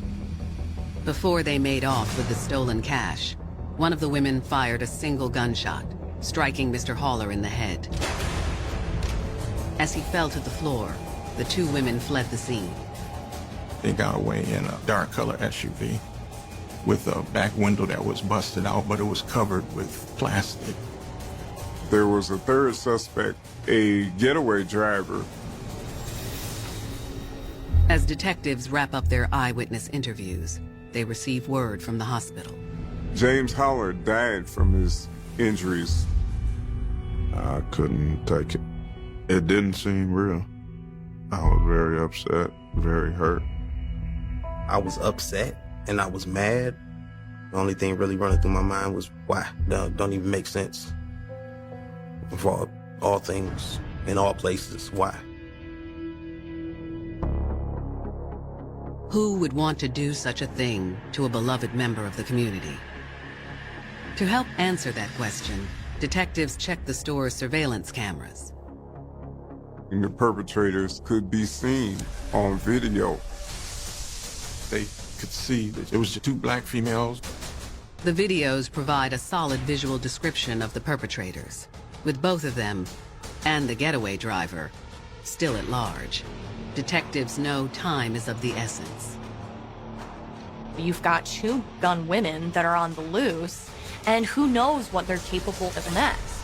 Before they made off with the stolen cash, one of the women fired a single gunshot, striking Mr. Haller in the head. As he fell to the floor, the 2 women fled the scene.
They got away in a dark color SUV with a back window that was busted out, but it was covered with plastic.
There was a third suspect, a getaway driver.
As detectives wrap up their eyewitness interviews, they receive word from the hospital.
James Holler died from his injuries.
I couldn't take it. It didn't seem real. I was very upset, very hurt.
I was upset and I was mad. The only thing really running through my mind was why? Don't even make sense. For all things, in all places, why?
Who would want to do such a thing to a beloved member of the community? To help answer that question, detectives checked the store's surveillance cameras.
And the perpetrators could be seen on video.
They could see that it was the 2 black females.
The videos provide a solid visual description of the perpetrators, with both of them, and the getaway driver, still at large. Detectives know time is of the essence.
You've got 2 gun women that are on the loose, and who knows what they're capable of next.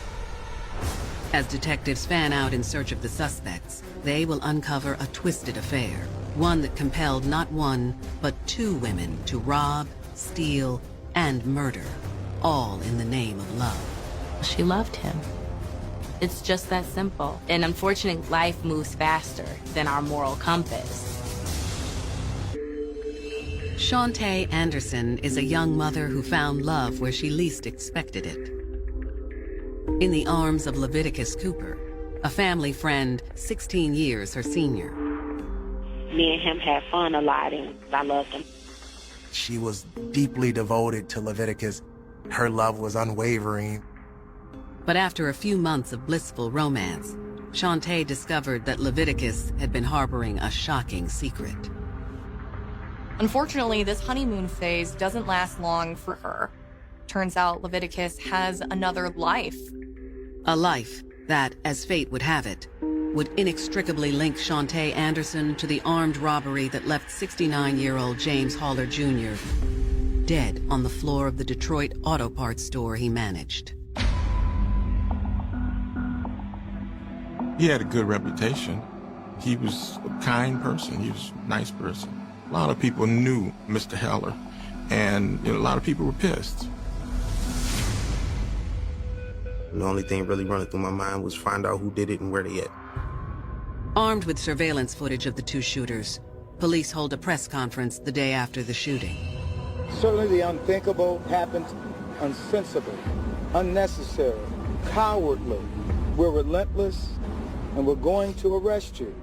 As detectives fan out in search of the suspects, they will uncover a twisted affair, one that compelled not 1, but 2 women to rob, steal, and murder, all in the name of love.
She loved him. It's just that simple. And unfortunately, life moves faster than our moral compass.
Shantae Anderson is a young mother who found love where she least expected it. In the arms of Leviticus Cooper, a family friend 16 years her senior.
Me and him had fun a lot, and I loved him.
She was deeply devoted to Leviticus. Her love was unwavering.
But after a few months of blissful romance, Shantae discovered that Leviticus had been harboring a shocking secret.
Unfortunately, this honeymoon phase doesn't last long for her. Turns out Leviticus has another life.
A life that, as fate would have it, would inextricably link Shantae Anderson to the armed robbery that left 69-year-old James Haller Jr. dead on the floor of the Detroit auto parts store he managed.
He had a good reputation. He was a kind person. He was a nice person. A lot of people knew Mr. Haller, and a lot of people were pissed.
The only thing really running through my mind was find out who did it and where they at.
Armed with surveillance footage of the 2 shooters, police hold a press conference the day after the shooting.
Certainly the unthinkable happened unsensibly. unnecessary, cowardly. We're relentless, and we're going to arrest you.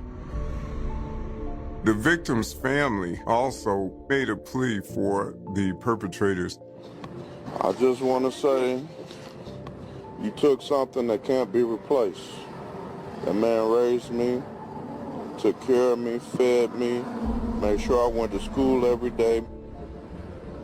The victim's family also made a plea for the perpetrators.
I just want to say, you took something that can't be replaced. That man raised me, took care of me, fed me, made sure I went to school every day.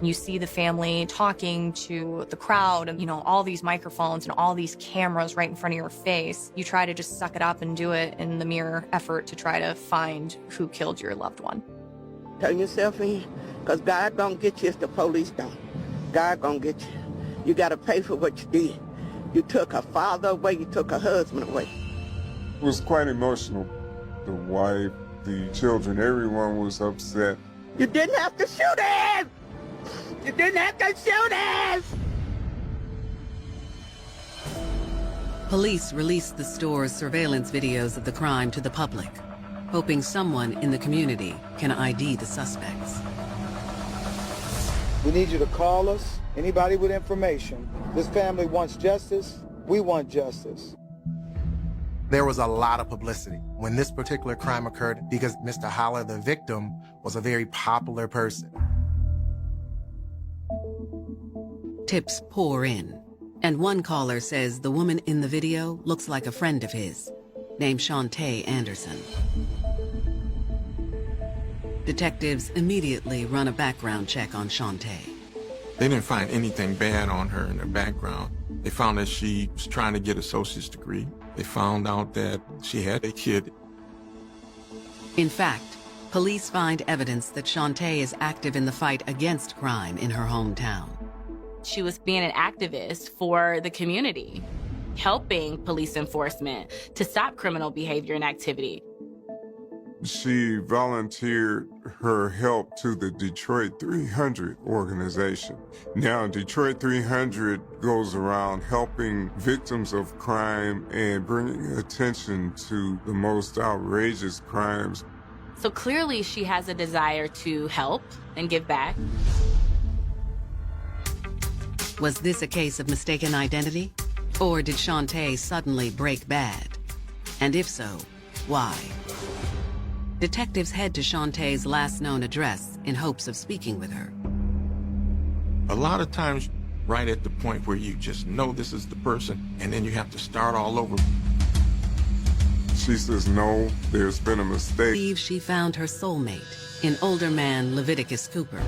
You see the family talking to the crowd and, all these microphones and all these cameras right in front of your face. You try to just suck it up and do it in the mere effort to try to find who killed your loved one.
Turn yourself in, because God gonna get you if the police don't. God gonna get you. You gotta pay for what you did. You took a father away, you took a husband away.
It was quite emotional. The wife, the children, everyone was upset.
You didn't have to shoot him! You didn't have to shoot him!
Police released the store's surveillance videos of the crime to the public, hoping someone in the community can ID the suspects.
We need you to call us, anybody with information. This family wants justice. We want justice.
There was a lot of publicity when this particular crime occurred because Mr. Holler, the victim, was a very popular person.
Tips pour in, and one caller says the woman in the video looks like a friend of his, named Shantae Anderson. Detectives immediately run a background check on Shantae.
They didn't find anything bad on her in her background. They found that she was trying to get an associate's degree. They found out that she had a kid.
In fact, police find evidence that Shantae is active in the fight against crime in her hometown.
She was being an activist for the community, helping police enforcement to stop criminal behavior and activity.
She volunteered her help to the Detroit 300 organization. Now, Detroit 300 goes around helping victims of crime and bringing attention to the most outrageous crimes.
So clearly she has a desire to help and give back.
Was this a case of mistaken identity? Or did Shantae suddenly break bad? And if so, why? Detectives head to Shantae's last known address in hopes of speaking with her.
A lot of times, right at the point where you just know this is the person, and then you have to start all over.
She says, no, there's been a mistake.
Believes she found her soulmate in older man Leviticus Cooper.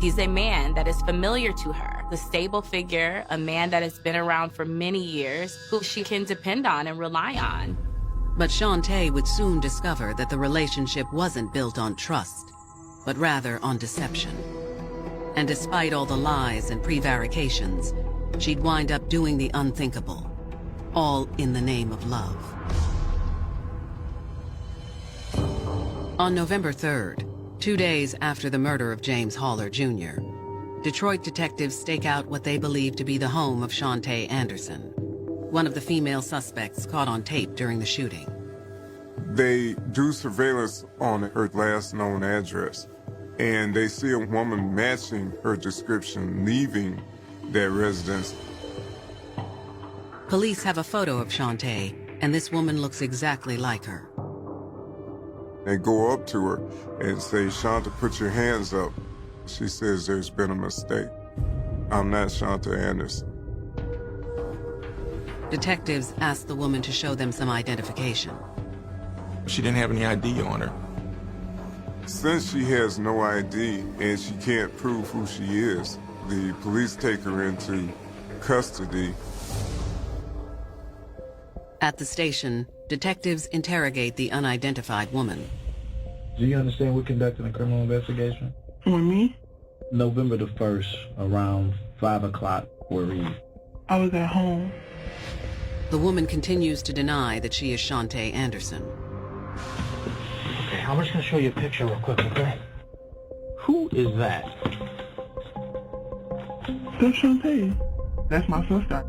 He's a man that is familiar to her, the stable figure, a man that has been around for many years, who she can depend on and rely on.
But Shantae would soon discover that the relationship wasn't built on trust, but rather on deception. And despite all the lies and prevarications, she'd wind up doing the unthinkable, all in the name of love. On November 3rd, 2 days after the murder of James Holler Jr., Detroit detectives stake out what they believe to be the home of Shantae Anderson, one of the female suspects caught on tape during the shooting.
They do surveillance on her last known address, and they see a woman matching her description leaving that residence.
Police have a photo of Shantae, and this woman looks exactly like her.
They go up to her and say, Shanta, put your hands up. She says, there's been a mistake. I'm not Shanta Anderson.
Detectives ask the woman to show them some identification.
She didn't have any ID on her.
Since she has no ID and she can't prove who she is, the police take her into custody.
At the station, detectives interrogate the unidentified woman.
Do you understand we're conducting a criminal investigation?
For me?
November the 1st, around 5 o'clock, where were you?
I was at home.
The woman continues to deny that she is Shantae Anderson.
Okay, I'm just gonna show you a picture real quick, okay? Who is that?
That's Shantae. That's my sister.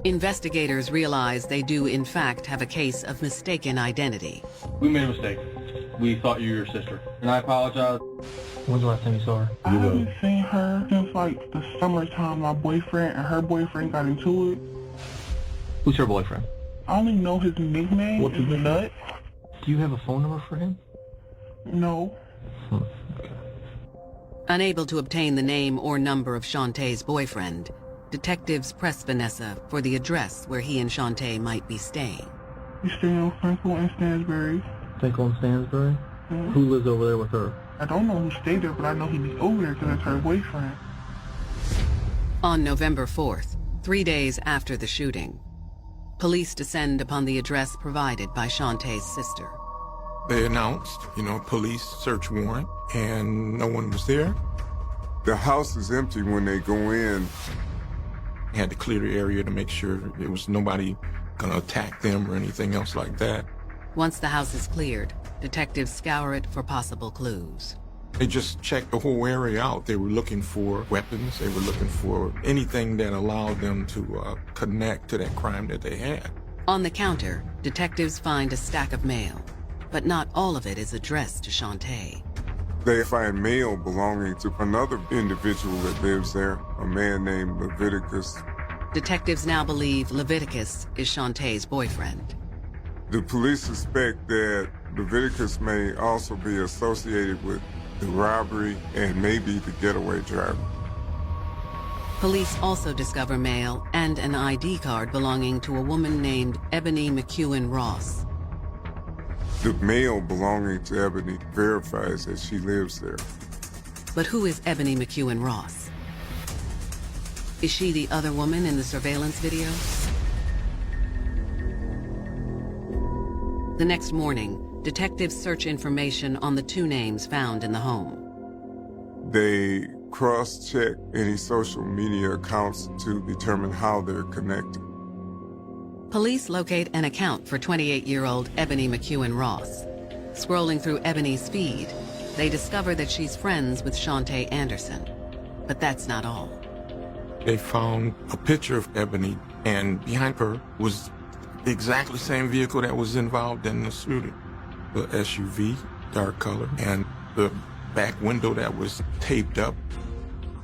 Investigators realize they do in fact have a case of mistaken identity.
We made a mistake. We thought you were your sister. And I apologize. When's the last time you saw her?
I haven't seen her since like the summertime. My boyfriend and her boyfriend got into it.
Who's her boyfriend?
I only know his nickname.
What's his
is
name?
Nut.
Do you have a phone number for him?
No.
Unable to obtain the name or number of Shantae's boyfriend, detectives press Vanessa for the address where he and Shantae might be staying.
We stay on Franklin and Stansbury.
Franklin and Stansbury? Who lives over there with her?
I don't know who stayed there, but I know he be over there because that's her boyfriend.
On November 4th, 3 days after the shooting, police descend upon the address provided by Shantae's sister.
They announced, police search warrant, and no one was there.
The house is empty when they go in.
They had to clear the area to make sure there was nobody gonna attack them or anything else like that.
Once the house is cleared, detectives scour it for possible clues.
They just checked the whole area out. They were looking for weapons. They were looking for anything that allowed them to connect to that crime that they had.
On the counter, detectives find a stack of mail, but not all of it is addressed to Shantae.
They find mail belonging to another individual that lives there, a man named Leviticus.
Detectives now believe Leviticus is Shantae's boyfriend.
The police suspect that Leviticus may also be associated with the robbery and maybe the getaway driver.
Police also discover mail and an ID card belonging to a woman named Ebony McEwen Ross.
The mail belonging to Ebony verifies that she lives there.
But who is Ebony McEwen Ross? Is she the other woman in the surveillance video? The next morning, detectives search information on the two names found in the home.
They cross-check any social media accounts to determine how they're connected.
Police locate an account for 28-year-old Ebony McEwen Ross. Scrolling through Ebony's feed, they discover that she's friends with Shantae Anderson. But that's not all.
They found a picture of Ebony, and behind her was exactly the same vehicle that was involved in the shooting. The SUV, dark color, and the back window that was taped up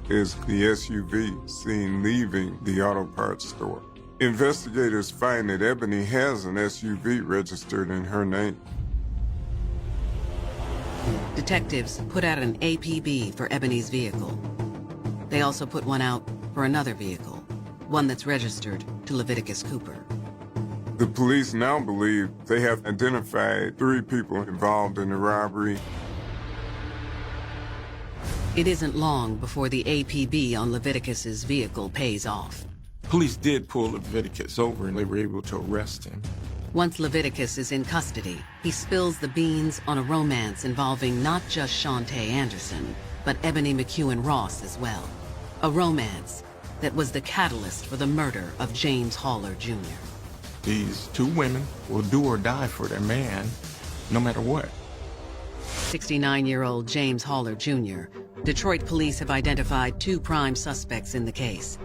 is the SUV seen leaving the auto parts store. Investigators find that Ebony has an SUV registered in her name.
Detectives put out an APB for Ebony's vehicle. They also put one out for another vehicle, one that's registered to Leviticus Cooper.
The police now believe they have identified 3 people involved in the robbery.
It isn't long before the APB on Leviticus's vehicle pays off.
Police did pull Leviticus over and they were able to arrest him.
Once Leviticus is in custody, he spills the beans on a romance involving not just Shantae Anderson, but Ebony McEwen Ross as well. A romance that was the catalyst for the murder of James Haller Jr.
These 2 women will do or die for their man, no matter what.
69-year-old James Haller Jr. Detroit police have identified 2 prime suspects in the case: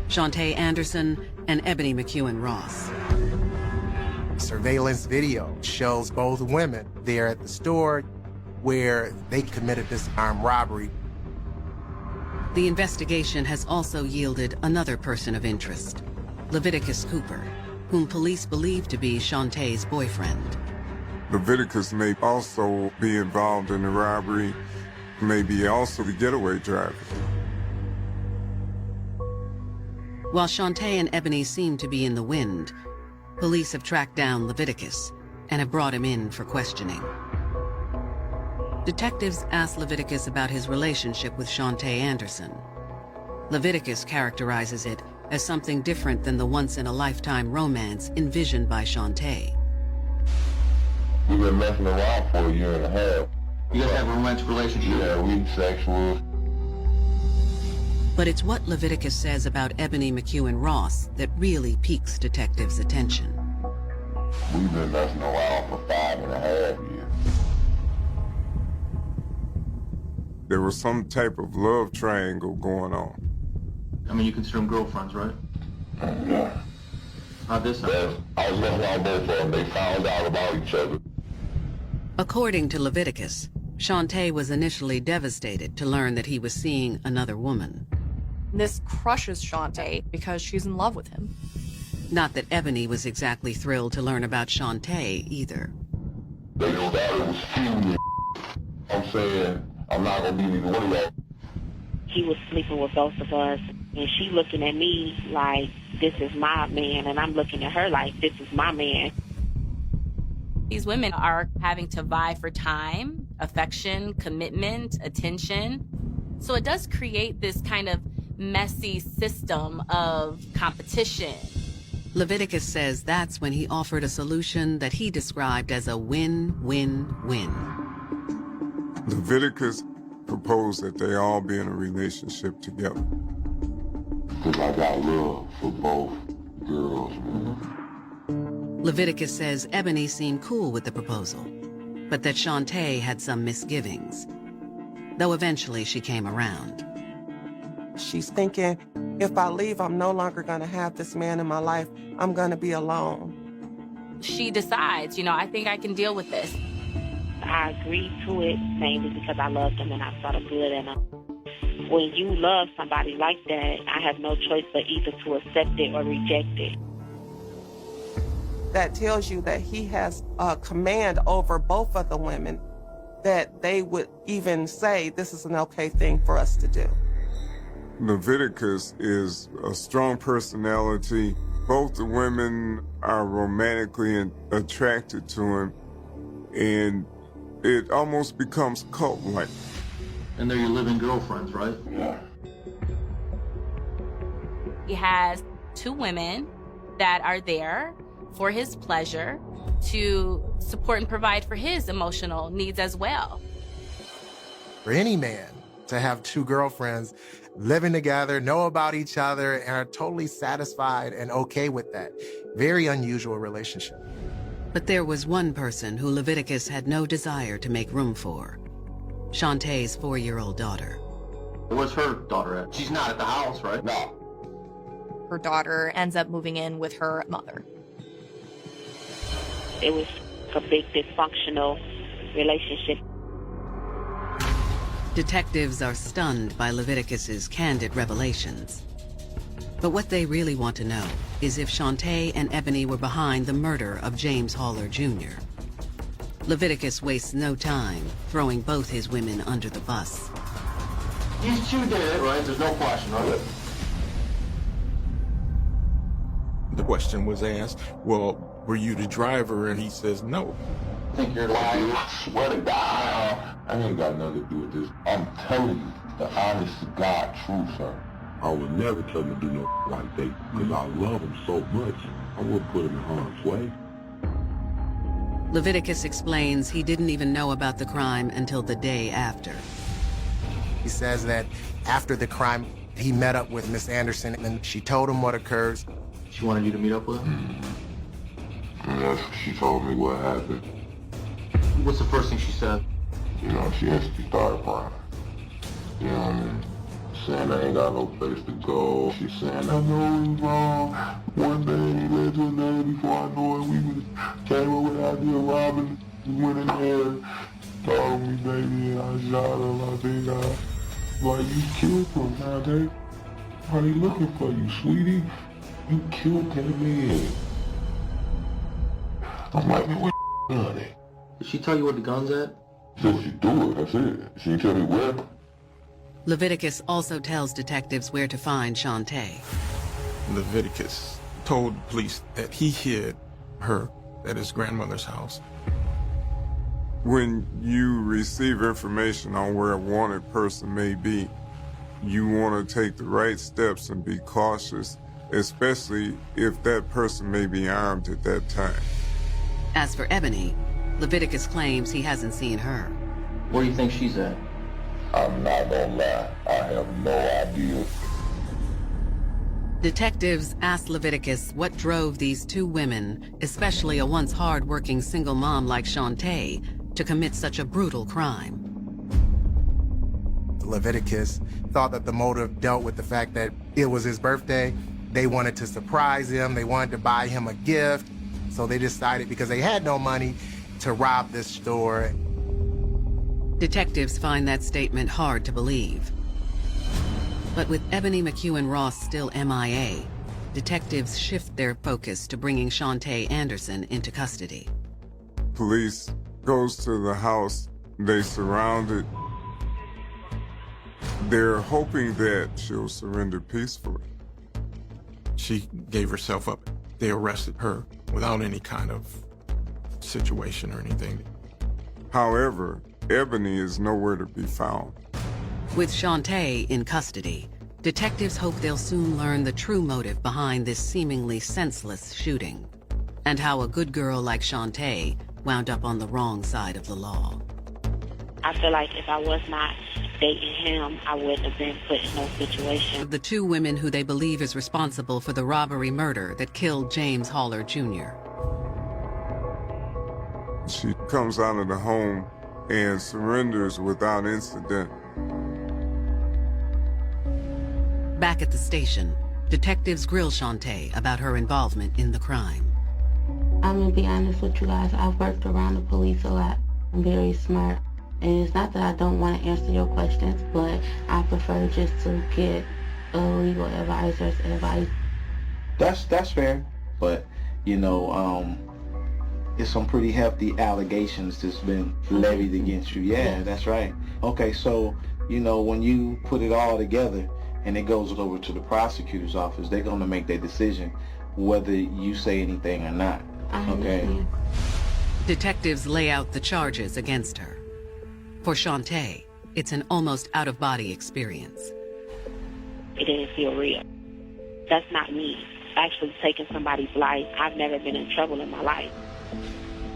Shantae Anderson and Ebony McEwen Ross.
Surveillance video shows both women there at the store where they committed this armed robbery.
The investigation has also yielded another person of interest, Leviticus Cooper, whom police believe to be Shantae's boyfriend.
Leviticus may also be involved in the robbery, maybe also the getaway driver.
While Shantae and Ebony seem to be in the wind, police have tracked down Leviticus and have brought him in for questioning. Detectives ask Leviticus about his relationship with Shantae Anderson. Leviticus characterizes it as something different than the once-in-a-lifetime romance envisioned by Shantae.
We've been messing around for a year and a half.
You guys have a romantic relationship?
Yeah, we sexual.
But it's what Leviticus says about Ebony McEwen Ross that really piques detectives' attention.
We've been messing around for 5.5 years.
There was some type of love triangle going on.
I mean, you consider them girlfriends, right?
Yeah.
How'd this happen?
I was messing around both of them. They found out about each other.
According to Leviticus, Shantae was initially devastated to learn that he was seeing another woman.
This crushes Shantae because she's in love with him.
Not that Ebony was exactly thrilled to learn about Shantae either.
They know that it was few. I'm saying I'm not gonna be neither one of y'all. He was sleeping with both of us, and she looking at me like this is my man, and I'm looking at her like this is my man.
These women are having to vie for time, affection, commitment, attention. So it does create this kind of messy system of competition.
Leviticus says that's when he offered a solution that he described as a win-win-win.
Leviticus proposed that they all be in a relationship together.
Because I got love for both girls, man.
Leviticus says Ebony seemed cool with the proposal, but that Shantae had some misgivings. Though eventually she came around.
She's thinking, if I leave, I'm no longer going to have this man in my life. I'm going to be alone.
She decides, I think I can deal with this.
I agreed to it mainly because I loved him and I saw the good in him. When you love somebody like that, I have no choice but either to accept it or reject it.
That tells you that he has a command over both of the women, that they would even say this is an okay thing for us to do.
Leviticus is a strong personality. Both the women are romantically attracted to him, and it almost becomes cult-like.
And they're your living girlfriends, right?
Yeah.
He has two women that are there for his pleasure to support and provide for his emotional needs as well.
For any man to have two girlfriends living together, know about each other, and are totally satisfied and okay with that. Very unusual relationship.
But there was one person who Leviticus had no desire to make room for. Shantae's 4-year-old daughter.
Where's her daughter at? She's not at the house, right?
No.
Her daughter ends up moving in with her mother.
It was a big dysfunctional relationship.
Detectives are stunned by Leviticus's candid revelations. But what they really want to know is if Shantae and Ebony were behind the murder of James Haller Jr. Leviticus wastes no time throwing both his women under the bus.
These two dead, right? There's no question, right?
The question was asked, well, were you the driver? And he says no.
I think you're lying.
I swear to God, I ain't got nothing to do with this. I'm telling you the honest to God truth, sir. I would never tell him to do no like that because I love him so much. I wouldn't put him in harm's way.
Leviticus explains he didn't even know about the crime until the day after.
He says that after the crime, he met up with Miss Anderson and she told him what occurred.
She wanted you to meet up with her?
And that's what she told me what happened.
What's the first thing she said?
She instantly started crying. You know what I mean? Saying I ain't got no place to go. She's saying I know it was wrong. One day he led to another. Before I know it, we was came up with the idea of robbing. We went in there, told me, baby, and I shot him. I think like, you killed him, Shantae. How they looking for you, sweetie? You killed that man. I'm like, man, what done it?
Did she tell you where the gun's at?
She said she do it, that's it. She didn't tell me where.
Leviticus also tells detectives where to find Shantae.
Leviticus told the police that he hid her at his grandmother's house.
When you receive information on where a wanted person may be, you want to take the right steps and be cautious, especially if that person may be armed at that time.
As for Ebony, Leviticus claims he hasn't seen her.
Where do you think she's at?
I'm not gonna lie, I have no idea.
Detectives asked Leviticus what drove these two women, especially a once hard-working single mom like Shantae, to commit such a brutal crime.
Leviticus thought that the motive dealt with the fact that it was his birthday. They wanted to surprise him. They wanted to buy him a gift. So they decided, because they had no money, to rob this store.
Detectives find that statement hard to believe. But with Ebony McEwen Ross still MIA, detectives shift their focus to bringing Shantae Anderson into custody.
Police goes to the house. They surround it. They're hoping that she'll surrender peacefully.
She gave herself up. They arrested her without any kind of situation or anything.
However, Ebony is nowhere to be found.
With Shantae in custody, detectives hope they'll soon learn the true motive behind this seemingly senseless shooting, and how a good girl like Shantae wound up on the wrong side of the law.
I feel like if I was not dating him, I wouldn't have been put in no situation.
The two women who they believe is responsible for the robbery murder that killed James Haller Jr.
She comes out of the home and surrenders without incident.
Back at the station, detectives grill Shantae about her involvement in the crime.
I'm gonna be honest with you guys, I've worked around the police a lot. I'm very smart. And it's not that I don't want to answer your questions, but I prefer just to get a legal advisor's advice.
That's fair, but you know, it's some pretty hefty allegations that's been levied against you. Yeah, that's right. Okay, so you know, when you put it all together and it goes over to the prosecutor's office, they're gonna make their decision whether you say anything or not. Okay.
Detectives lay out the charges against her. For Shantae, it's an almost out-of-body experience.
It didn't feel real. That's not me. Actually taking somebody's life. I've never been in trouble in my life.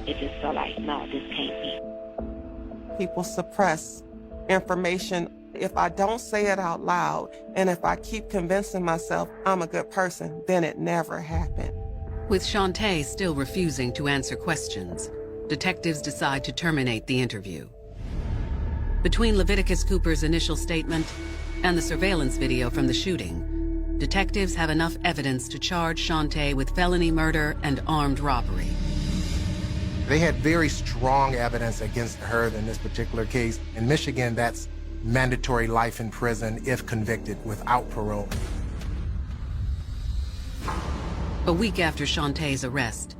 It just felt like, no, this can't be.
People suppress information. If I don't say it out loud, and if I keep convincing myself I'm a good person, then it never happened.
With Shantae still refusing to answer questions, detectives decide to terminate the interview. Between Leviticus Cooper's initial statement and the surveillance video from the shooting, detectives have enough evidence to charge Shantae with felony murder and armed robbery.
They had very strong evidence against her in this particular case. In Michigan, that's mandatory life in prison if convicted without parole.
A week after Shantae's arrest,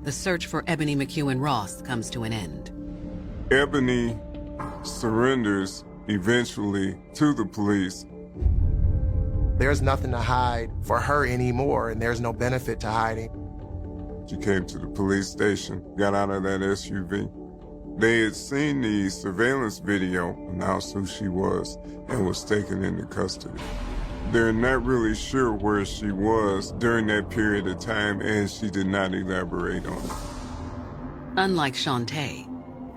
the search for Ebony McEwen Ross comes to an end.
Ebony surrenders eventually to the police.
There's nothing to hide for her anymore, and there's no benefit to hiding.
She came to the police station, got out of that SUV. They had seen the surveillance video, announced who she was, and was taken into custody. They're not really sure where she was during that period of time, and she did not elaborate on it.
Unlike Shantae,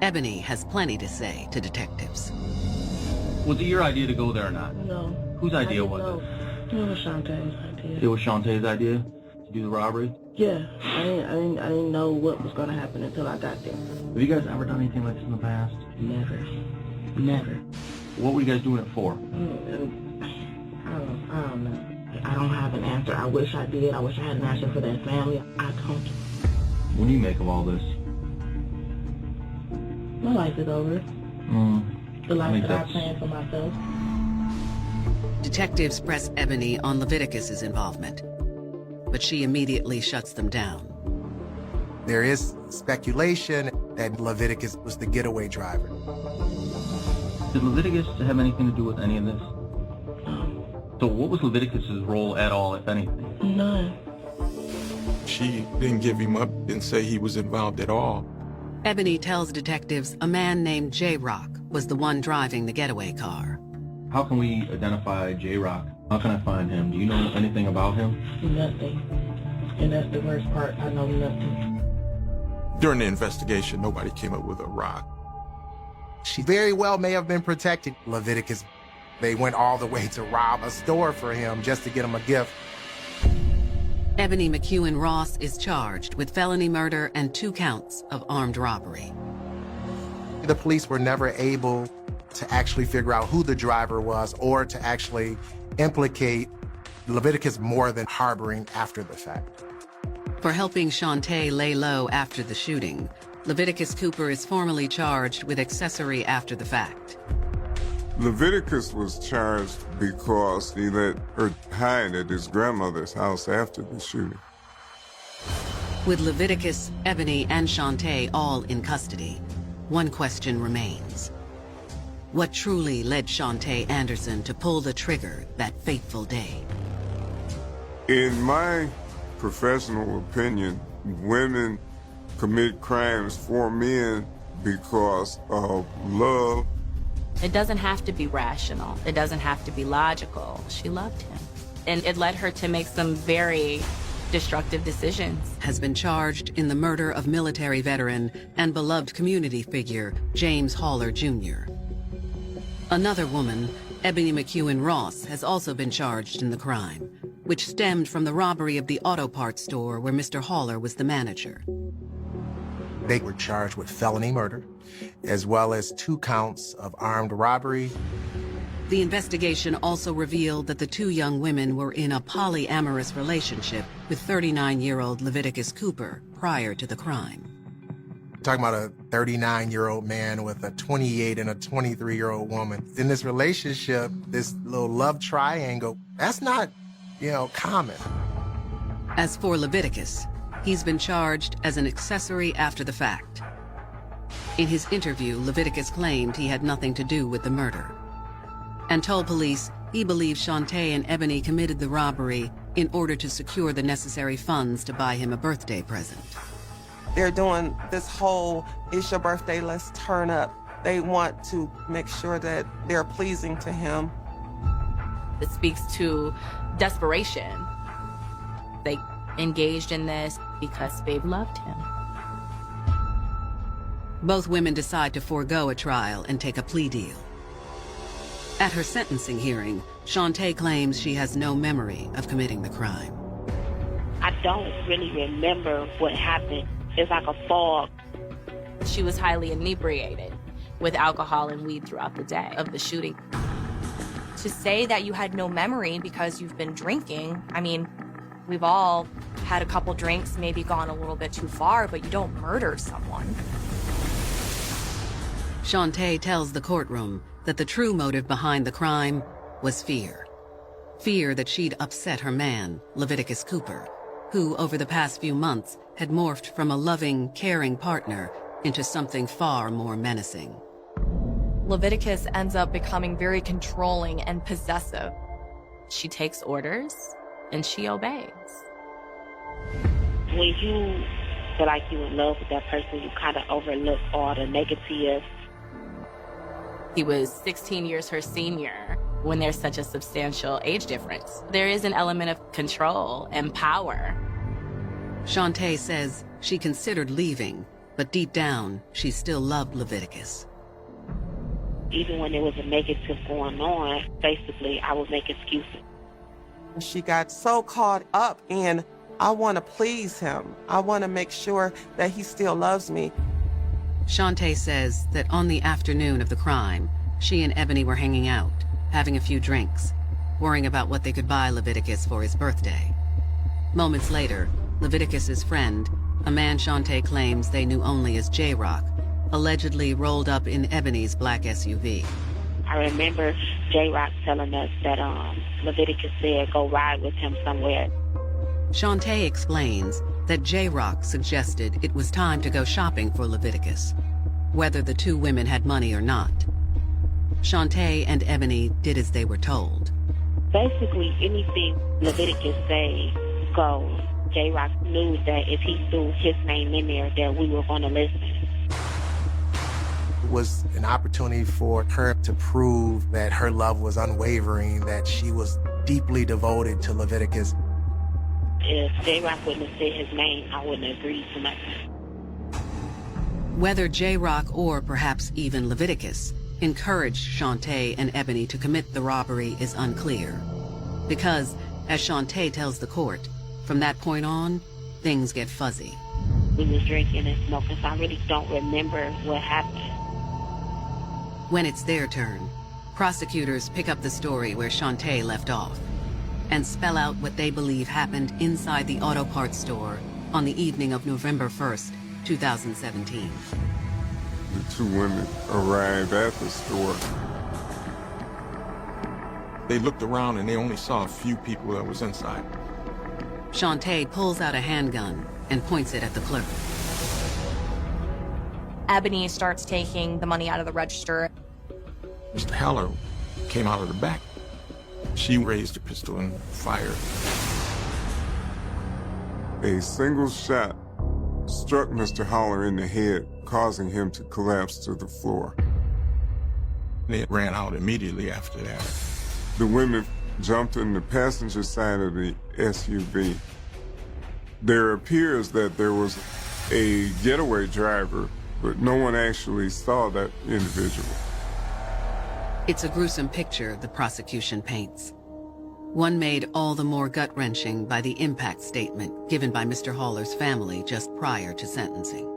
Ebony has plenty to say to detectives.
Was it your idea to go there or not?
No.
Whose idea was it?
It was Shantae's idea.
It was Shantae's idea to do the robbery?
Yeah, I didn't know what was gonna happen until I got there.
Have you guys ever done anything like this in the past?
Never. Never.
What were you guys doing it for?
I don't know. I don't have an answer. I wish I did. I wish I had an answer for that family. I don't.
What do you make of all this?
My life is over. The life that I planned for myself.
Detectives press Ebony on Leviticus's involvement, but she immediately shuts them down.
There is speculation that Leviticus was the getaway driver.
Did Leviticus have anything to do with any of this? So what was Leviticus's role at all, if anything?
None.
She didn't give him up, didn't say he was involved at all.
Ebony tells detectives a man named J-Rock was the one driving the getaway car.
How can we identify J-Rock? How can I find him? Do you know anything about him?
Nothing. And that's the worst part. I know nothing.
During the investigation, nobody came up with a rock.
She very well may have been protecting Leviticus. They went all the way to rob a store for him just to get him a gift.
Ebony McEwen Ross is charged with felony murder and 2 counts of armed robbery.
The police were never able to actually figure out who the driver was or to actually implicate Leviticus more than harboring after the fact.
For helping Shantae lay low after the shooting, Leviticus Cooper is formally charged with accessory after the fact.
Leviticus was charged because he let her hide at his grandmother's house after the shooting.
With Leviticus, Ebony, and Shantae all in custody, one question remains. What truly led Shantae Anderson to pull the trigger that fateful day?
In my professional opinion, women commit crimes for men because of love.
It doesn't have to be rational. It doesn't have to be logical. She loved him. And it led her to make some very destructive decisions.
Has been charged in the murder of military veteran and beloved community figure James Haller Jr. Another woman, Ebony McEwen Ross, has also been charged in the crime, which stemmed from the robbery of the auto parts store where Mr. Haller was the manager.
They were charged with felony murder, as well as 2 counts of armed robbery.
The investigation also revealed that the 2 young women were in a polyamorous relationship with 39-year-old Leviticus Cooper prior to the crime.
Talking about a 39-year-old man with a 28 and a 23-year-old woman. In this relationship, this little love triangle, that's not, common.
As for Leviticus, he's been charged as an accessory after the fact. In his interview, Leviticus claimed he had nothing to do with the murder and told police he believes Shantae and Ebony committed the robbery in order to secure the necessary funds to buy him a birthday present.
They're doing this whole, it's your birthday, let's turn up. They want to make sure that they're pleasing to him.
It speaks to desperation. They engaged in this because Babe loved him.
Both women decide to forego a trial and take a plea deal. At her sentencing hearing, Shantae claims she has no memory of committing the crime.
I don't really remember what happened. It's like a fog.
She was highly inebriated with alcohol and weed throughout the day of the shooting.
To say that you had no memory because you've been drinking, I mean, we've all had a couple drinks, maybe gone a little bit too far, but you don't murder someone.
Shantae tells the courtroom that the true motive behind the crime was fear. Fear that she'd upset her man, Leviticus Cooper, who over the past few months had morphed from a loving, caring partner into something far more menacing.
Leviticus ends up becoming very controlling and possessive.
She takes orders and she obeys.
When you feel like you're in love with that person, you kind of overlook all the negative.
He was 16 years her senior when there's such a substantial age difference. There is an element of control and power.
Shantae says she considered leaving, but deep down, she still loved Leviticus.
Even when there was a negative going on, basically, I would make excuses.
She got so caught up in, I want to please him. I want to make sure that he still loves me.
Shantae says that on the afternoon of the crime, she and Ebony were hanging out, having a few drinks, worrying about what they could buy Leviticus for his birthday. Moments later, Leviticus's friend, a man Shantae claims they knew only as J-Rock, allegedly rolled up in Ebony's black SUV.
I remember J-Rock telling us that Leviticus said go ride with him somewhere.
Shantae explains that J-Rock suggested it was time to go shopping for Leviticus, whether the 2 women had money or not. Shantae and Ebony did as they were told.
Basically, anything Leviticus say goes. J-Rock knew that if he threw his name in there, that we were going to listen.
It was an opportunity for her to prove that her love was unwavering, that she was deeply devoted to Leviticus.
If J-Rock wouldn't have said his name, I wouldn't have agreed to nothing.
Whether J-Rock or perhaps even Leviticus encouraged Shantae and Ebony to commit the robbery is unclear. Because, as Shantae tells the court, from that point on, things get fuzzy.
We was drinking and smoking, so I really don't remember what happened.
When it's their turn, prosecutors pick up the story where Shantae left off and spell out what they believe happened inside the auto parts store on the evening of November 1st, 2017.
The two women arrived at the store.
They looked around and they only saw a few people that was inside.
Shantae pulls out a handgun and points it at the clerk.
Ebony starts taking the money out of the register.
Mr. Haller came out of the back. She raised the pistol and fired.
A single shot struck Mr. Haller in the head, causing him to collapse to the floor.
They ran out immediately after that.
The women jumped in the passenger side of the SUV. There appears that there was a getaway driver, but no one actually saw that individual.
It's a gruesome picture the prosecution paints. One made all the more gut-wrenching by the impact statement given by Mr. Haller's family just prior to sentencing.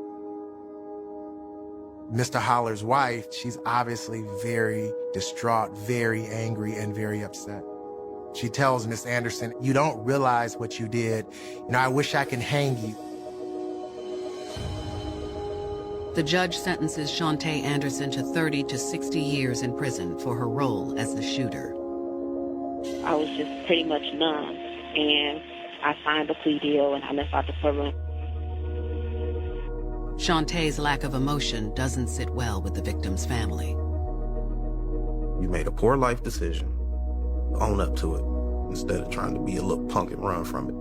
Mr. Haller's wife, she's obviously very distraught, very angry, and very upset. She tells Miss Anderson, "You don't realize what you did. I wish I could hang you."
The judge sentences Shantae Anderson to 30 to 60 years in prison for her role as the shooter.
I was just pretty much numb, and I signed the plea deal and I left out the courtroom.
Shantae's lack of emotion doesn't sit well with the victim's family.
You made a poor life decision. Own up to it, instead of trying to be a little punk and run from it.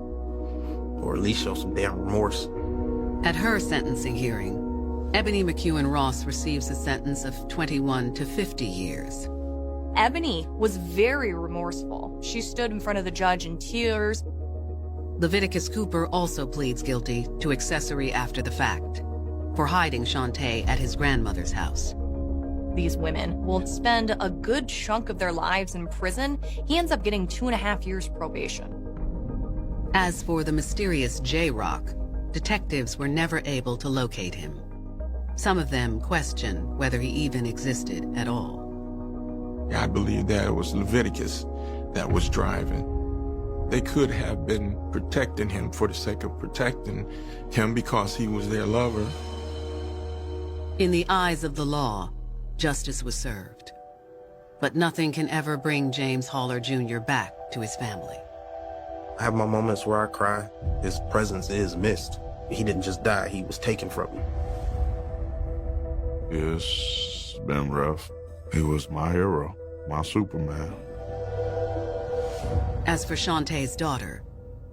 Or at least show some damn remorse.
At her sentencing hearing, Ebony McEwen Ross receives a sentence of 21 to 50 years.
Ebony was very remorseful. She stood in front of the judge in tears.
Leviticus Cooper also pleads guilty to accessory after the fact for hiding Shantae at his grandmother's house.
These women will spend a good chunk of their lives in prison. He ends up getting 2.5 years probation.
As for the mysterious J-Rock, detectives were never able to locate him. Some of them question whether he even existed at all.
I believe that it was Leviticus that was driving. They could have been protecting him for the sake of protecting him because he was their lover.
In the eyes of the law, justice was served. But nothing can ever bring James Haller Jr. back to his family.
I have my moments where I cry. His presence is missed. He didn't just die, he was taken from me.
It's been rough. He was my hero, my Superman.
As for Shantae's daughter,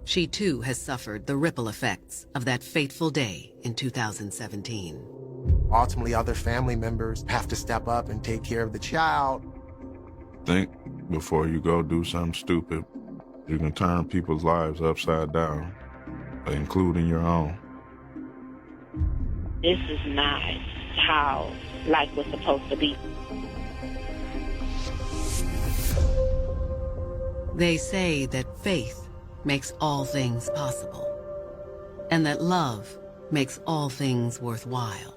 she too has suffered the ripple effects of that fateful day in 2017.
Ultimately, other family members have to step up and take care of the child.
Think before you go do something stupid. You can turn people's lives upside down, including your own.
This is not how life was supposed to be.
They say that faith makes all things possible, and that love makes all things worthwhile.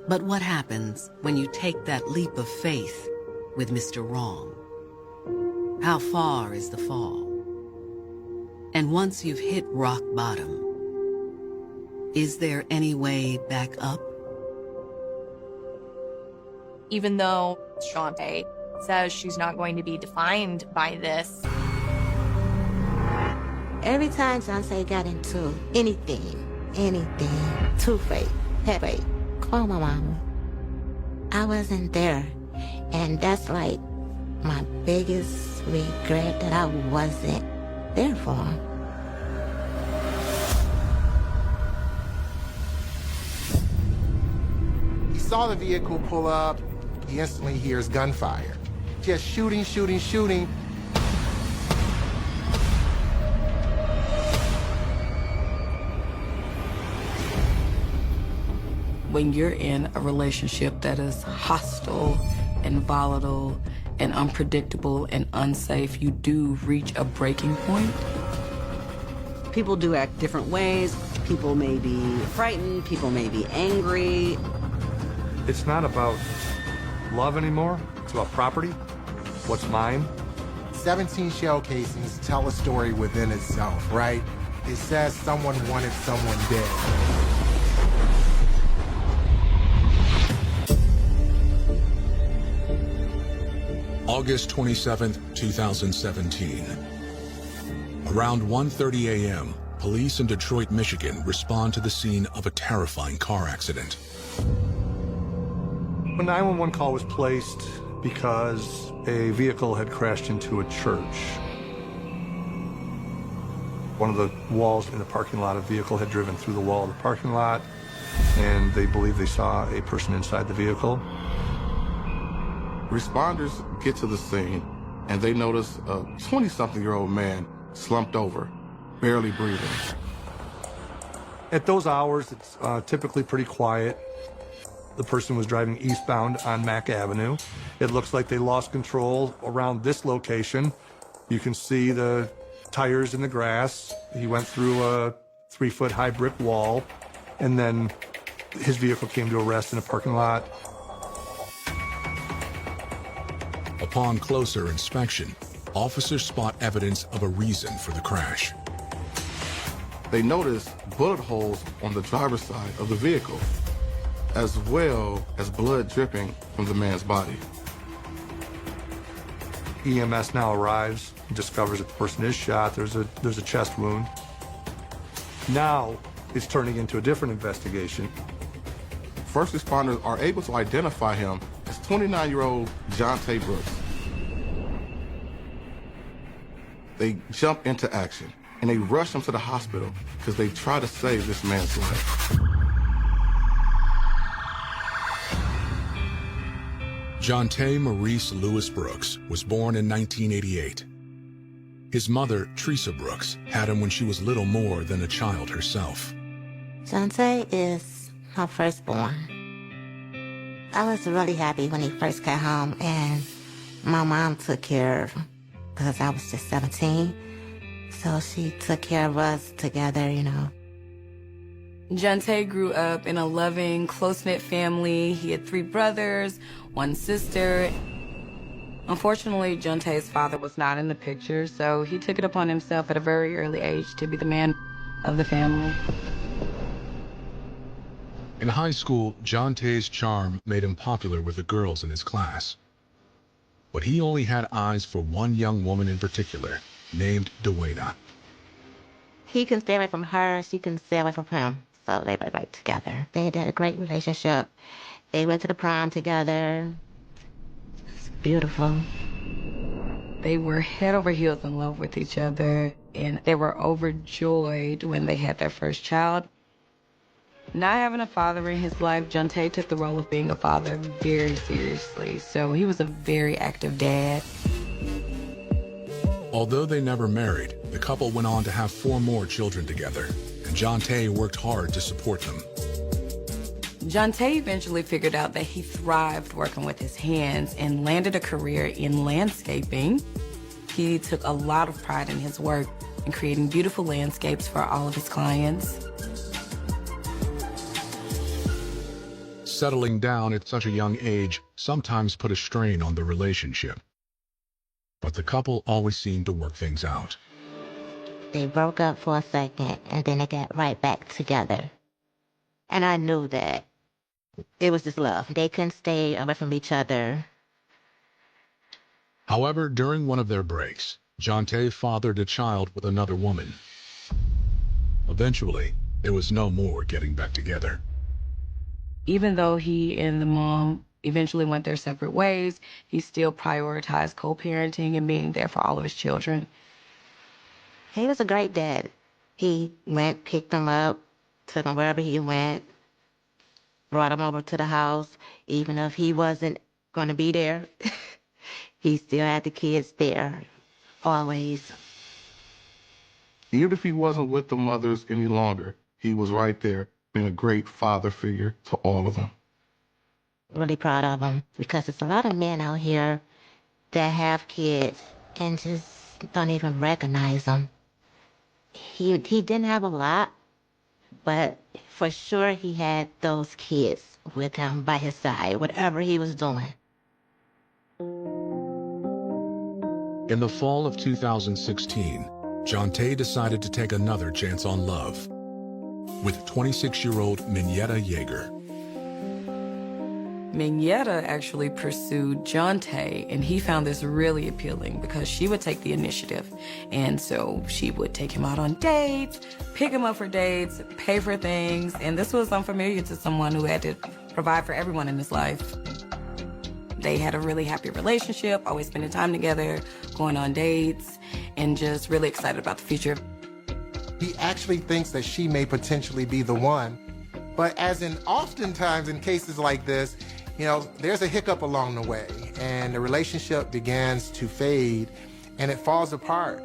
But what happens when you take that leap of faith with Mr. Wrong? How far is the fall? And once you've hit rock bottom, is there any way back up?
Even though Shantae says she's not going to be defined by this.
Every time Shantae got into anything, Two-Face, Pepe, call my mama. I wasn't there. And that's like my biggest regret, that I wasn't there for him.
He saw the vehicle pull up. He instantly hears gunfire. Just shooting.
When you're in a relationship that is hostile and volatile and unpredictable and unsafe, you do reach a breaking point.
People do act different ways. People may be frightened, people may be angry.
It's not about love anymore. It's about property. What's mine?
17 shell casings tell a story within itself, right? It says someone wanted someone dead.
August 27, 2017. Around 1:30 a.m., police in Detroit, Michigan respond to the scene of a terrifying car accident.
A 911 call was placed because a vehicle had crashed into a church. One of the walls in the parking lot, a vehicle had driven through the wall of the parking lot, and they believe they saw a person inside the vehicle.
Responders get to the scene, and they notice a 20-something-year-old man slumped over, barely breathing.
At those hours, it's typically pretty quiet. The person was driving eastbound on Mack Avenue. It looks like they lost control around this location. You can see the tires in the grass. He went through a 3-foot high brick wall, and then his vehicle came to a rest in a parking lot.
Upon closer inspection, officers spot evidence of a reason for the crash.
They notice bullet holes on the driver's side of the vehicle, as well as blood dripping from the man's body.
EMS now arrives and discovers that the person is shot. There's a chest wound. Now it's turning into a different investigation.
First responders are able to identify him as 29-year-old Jonte Brooks. They jump into action, and they rush him to the hospital because they try to save this man's life.
Jonte Maurice Lewis Brooks was born in 1988. His mother, Teresa Brooks, had him when she was little more than a child herself.
Jonte is my firstborn. I was really happy when he first got home, and my mom took care of him because I was just 17. So she took care of us together, you know.
Jonte grew up in a loving, close-knit family. He had 3 brothers, 1 sister. Unfortunately, Jonte's father was not in the picture, so he took it upon himself at a very early age to be the man of the family.
In high school, Jonte's charm made him popular with the girls in his class. But he only had eyes for one young woman in particular, named Dewayna.
He can stay away from her, she can stay away from him. So they were like together. They had a great relationship. They went to the prom together. It's beautiful.
They were head over heels in love with each other, and they were overjoyed when they had their first child. Not having a father in his life, Jonte took the role of being a father very seriously. So he was a very active dad.
Although they never married, the couple went on to have 4 more children together, and Jonte worked hard to support them.
Jonte eventually figured out that he thrived working with his hands and landed a career in landscaping. He took a lot of pride in his work and creating beautiful landscapes for all of his clients.
Settling down at such a young age sometimes put a strain on the relationship. But the couple always seemed to work things out.
They broke up for a second, and then they got right back together. And I knew that it was just love. They couldn't stay away from each other.
However, during one of their breaks, Jonte fathered a child with another woman. Eventually, there was no more getting back together.
Even though he and the mom eventually went their separate ways, he still prioritized co-parenting and being there for all of his children.
He was a great dad. He went, picked them up, took them wherever he went, brought them over to the house. Even if he wasn't going to be there, he still had the kids there, always.
Even if he wasn't with the mothers any longer, he was right there, being a great father figure to all of them.
Really proud of him, because there's a lot of men out here that have kids and just don't even recognize them. He didn't have a lot, but for sure he had those kids with him by his side, whatever he was doing.
In the fall of 2016, Jonte decided to take another chance on love with 26-year-old Minetta Yeager.
Mignetta actually pursued Jonte, and he found this really appealing because she would take the initiative. And so she would take him out on dates, pick him up for dates, pay for things, and this was unfamiliar to someone who had to provide for everyone in his life. They had a really happy relationship, always spending time together, going on dates, and just really excited about the future.
He actually thinks that she may potentially be the one. But as in oftentimes in cases like this, you know, there's a hiccup along the way and the relationship begins to fade and it falls apart.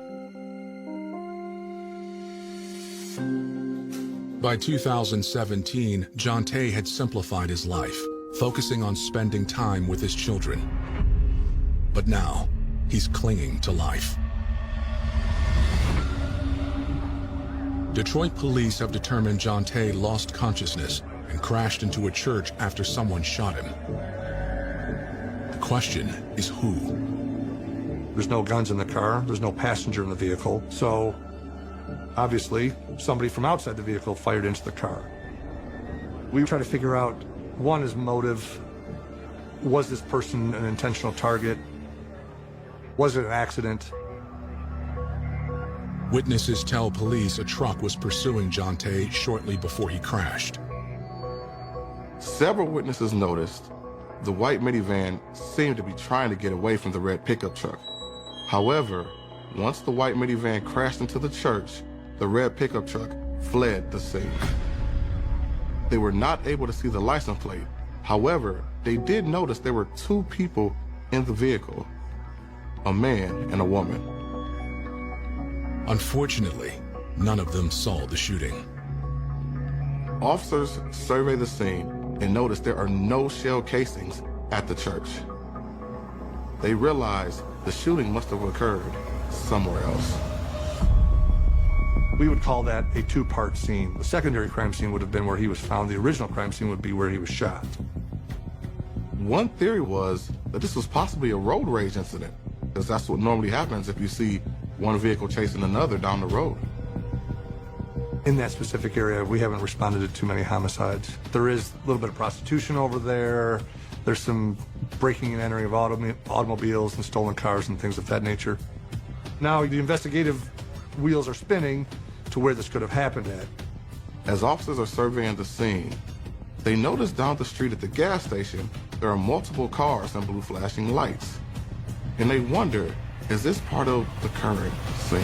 By 2017, Jonte had simplified his life, focusing on spending time with his children. But now, he's clinging to life. Detroit police have determined Jonte lost consciousness and crashed into a church after someone shot him. The question is who?
There's no guns in the car, there's no passenger in the vehicle, so obviously somebody from outside the vehicle fired into the car. We try to figure out, one is motive. Was this person an intentional target? Was it an accident?
Witnesses tell police a truck was pursuing Jonte shortly before he crashed.
Several witnesses noticed the white minivan seemed to be trying to get away from the red pickup truck. However, once the white minivan crashed into the church, the red pickup truck fled the scene. They were not able to see the license plate. However, they did notice there were two people in the vehicle, a man and a woman.
Unfortunately, none of them saw the shooting.
Officers survey the scene and notice there are no shell casings at the church. They realize the shooting must have occurred somewhere else.
We would call that a two-part scene. The secondary crime scene would have been where he was found. The original crime scene would be where he was shot.
One theory was that this was possibly a road rage incident, because that's what normally happens if you see one vehicle chasing another down the road.
In that specific area, we haven't responded to too many homicides. There is a little bit of prostitution over there. There's some breaking and entering of automobiles and stolen cars and things of that nature. Now, the investigative wheels are spinning to where this could have happened at.
As officers are surveying the scene, they notice down the street at the gas station, there are multiple cars and blue flashing lights. And they wonder, is this part of the current scene?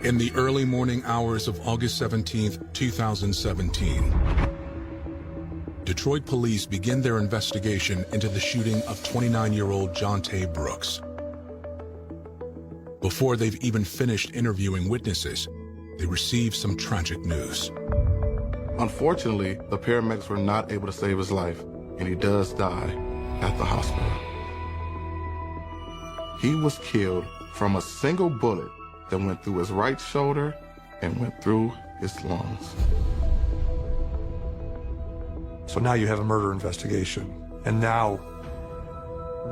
In the early morning hours of August 17, 2017, Detroit police begin their investigation into the shooting of 29-year-old Jonte Brooks. Before they've even finished interviewing witnesses, they receive some tragic news.
Unfortunately, the paramedics were not able to save his life, and he does die at the hospital. He was killed from a single bullet that went through his right shoulder and went through his lungs.
So now you have a murder investigation. And now,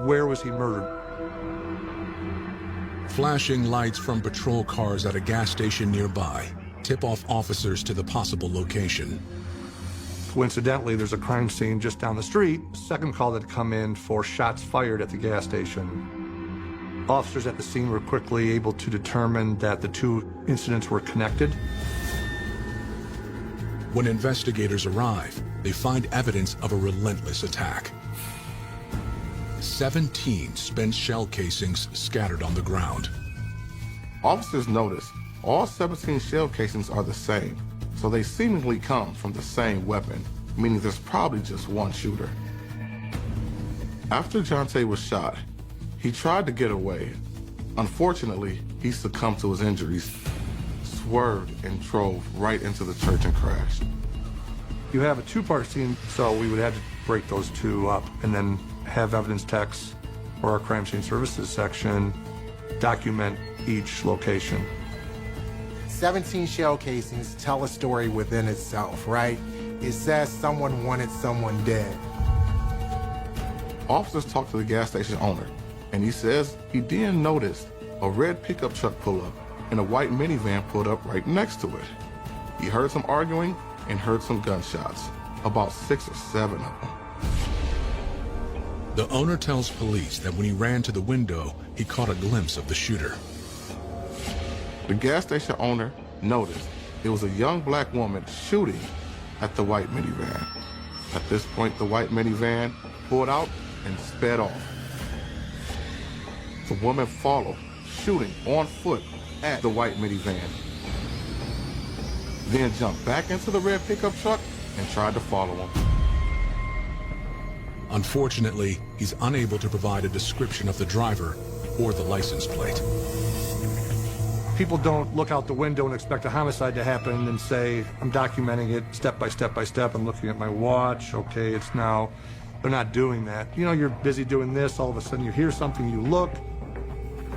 where was he murdered?
Flashing lights from patrol cars at a gas station nearby tip off officers to the possible location.
Coincidentally, there's a crime scene just down the street. A second call that had come in for shots fired at the gas station. Officers at the scene were quickly able to determine that the two incidents were connected.
When investigators arrive, they find evidence of a relentless attack. 17 spent shell casings scattered on the ground.
Officers notice all 17 shell casings are the same, so they seemingly come from the same weapon, meaning there's probably just one shooter. After Jonte was shot, he tried to get away. Unfortunately, he succumbed to his injuries, swerved and drove right into the church and crashed.
You have a two-part scene, so we would have to break those two up and then have evidence techs or our crime scene services section document each location.
17 shell casings tell a story within itself, right? It says someone wanted someone dead.
Officers talk to the gas station owner, and he says he then noticed a red pickup truck pull up and a white minivan pulled up right next to it. He heard some arguing and heard some gunshots, about 6 or 7 of them.
The owner tells police that when he ran to the window, he caught a glimpse of the shooter.
The gas station owner noticed it was a young black woman shooting at the white minivan. At this point, the white minivan pulled out and sped off. The woman followed, shooting on foot at the white minivan, then jumped back into the red pickup truck and tried to follow him.
Unfortunately, he's unable to provide a description of the driver or the license plate.
People don't look out the window and expect a homicide to happen and say, I'm documenting it step by step by step. I'm looking at my watch. Okay, it's now. They're not doing that. You know, you're busy doing this. All of a sudden you hear something, you look,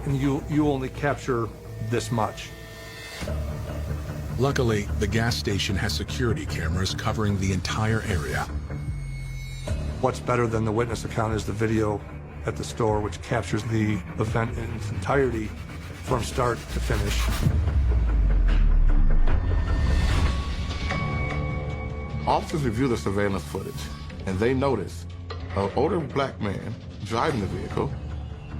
and you only capture this much.
Luckily, the gas station has security cameras covering the entire area.
What's better than the witness account is the video at the store, which captures the event in its entirety from start to finish.
Officers review the surveillance footage, and they notice an older black man driving the vehicle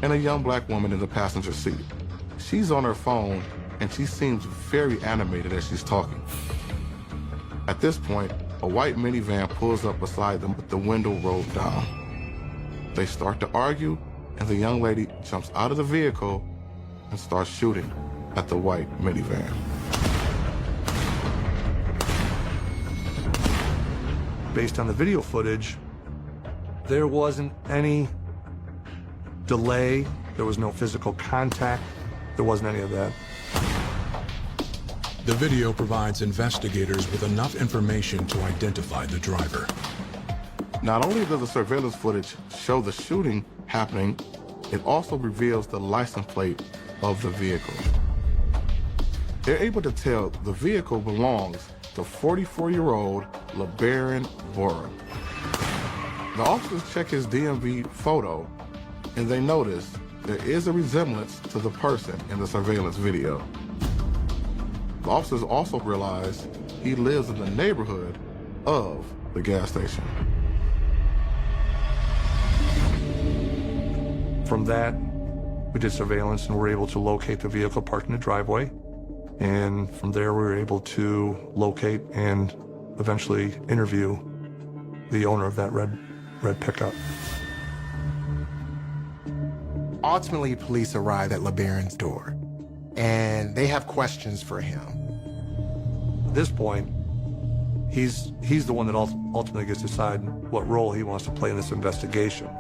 and a young black woman in the passenger seat. She's on her phone, and she seems very animated as she's talking. At this point, a white minivan pulls up beside them with the window rolled down. They start to argue, and the young lady jumps out of the vehicle and starts shooting at the white minivan.
Based on the video footage, there wasn't any delay, there was no physical contact, there wasn't any of that.
The video provides investigators with enough information to identify the driver.
Not only does the surveillance footage show the shooting happening, it also reveals the license plate of the vehicle. They're able to tell the vehicle belongs to 44-year-old LeBaron Borum. The officers check his DMV photo, and they notice there is a resemblance to the person in the surveillance video. The officers also realize he lives in the neighborhood of the gas station.
From that, we did surveillance and were able to locate the vehicle parked in the driveway. And from there, we were able to locate and eventually interview the owner of that red pickup.
Ultimately, police arrive at LeBaron's door, and they have questions for him.
At this point, he's the one that ultimately gets to decide what role he wants to play in this investigation.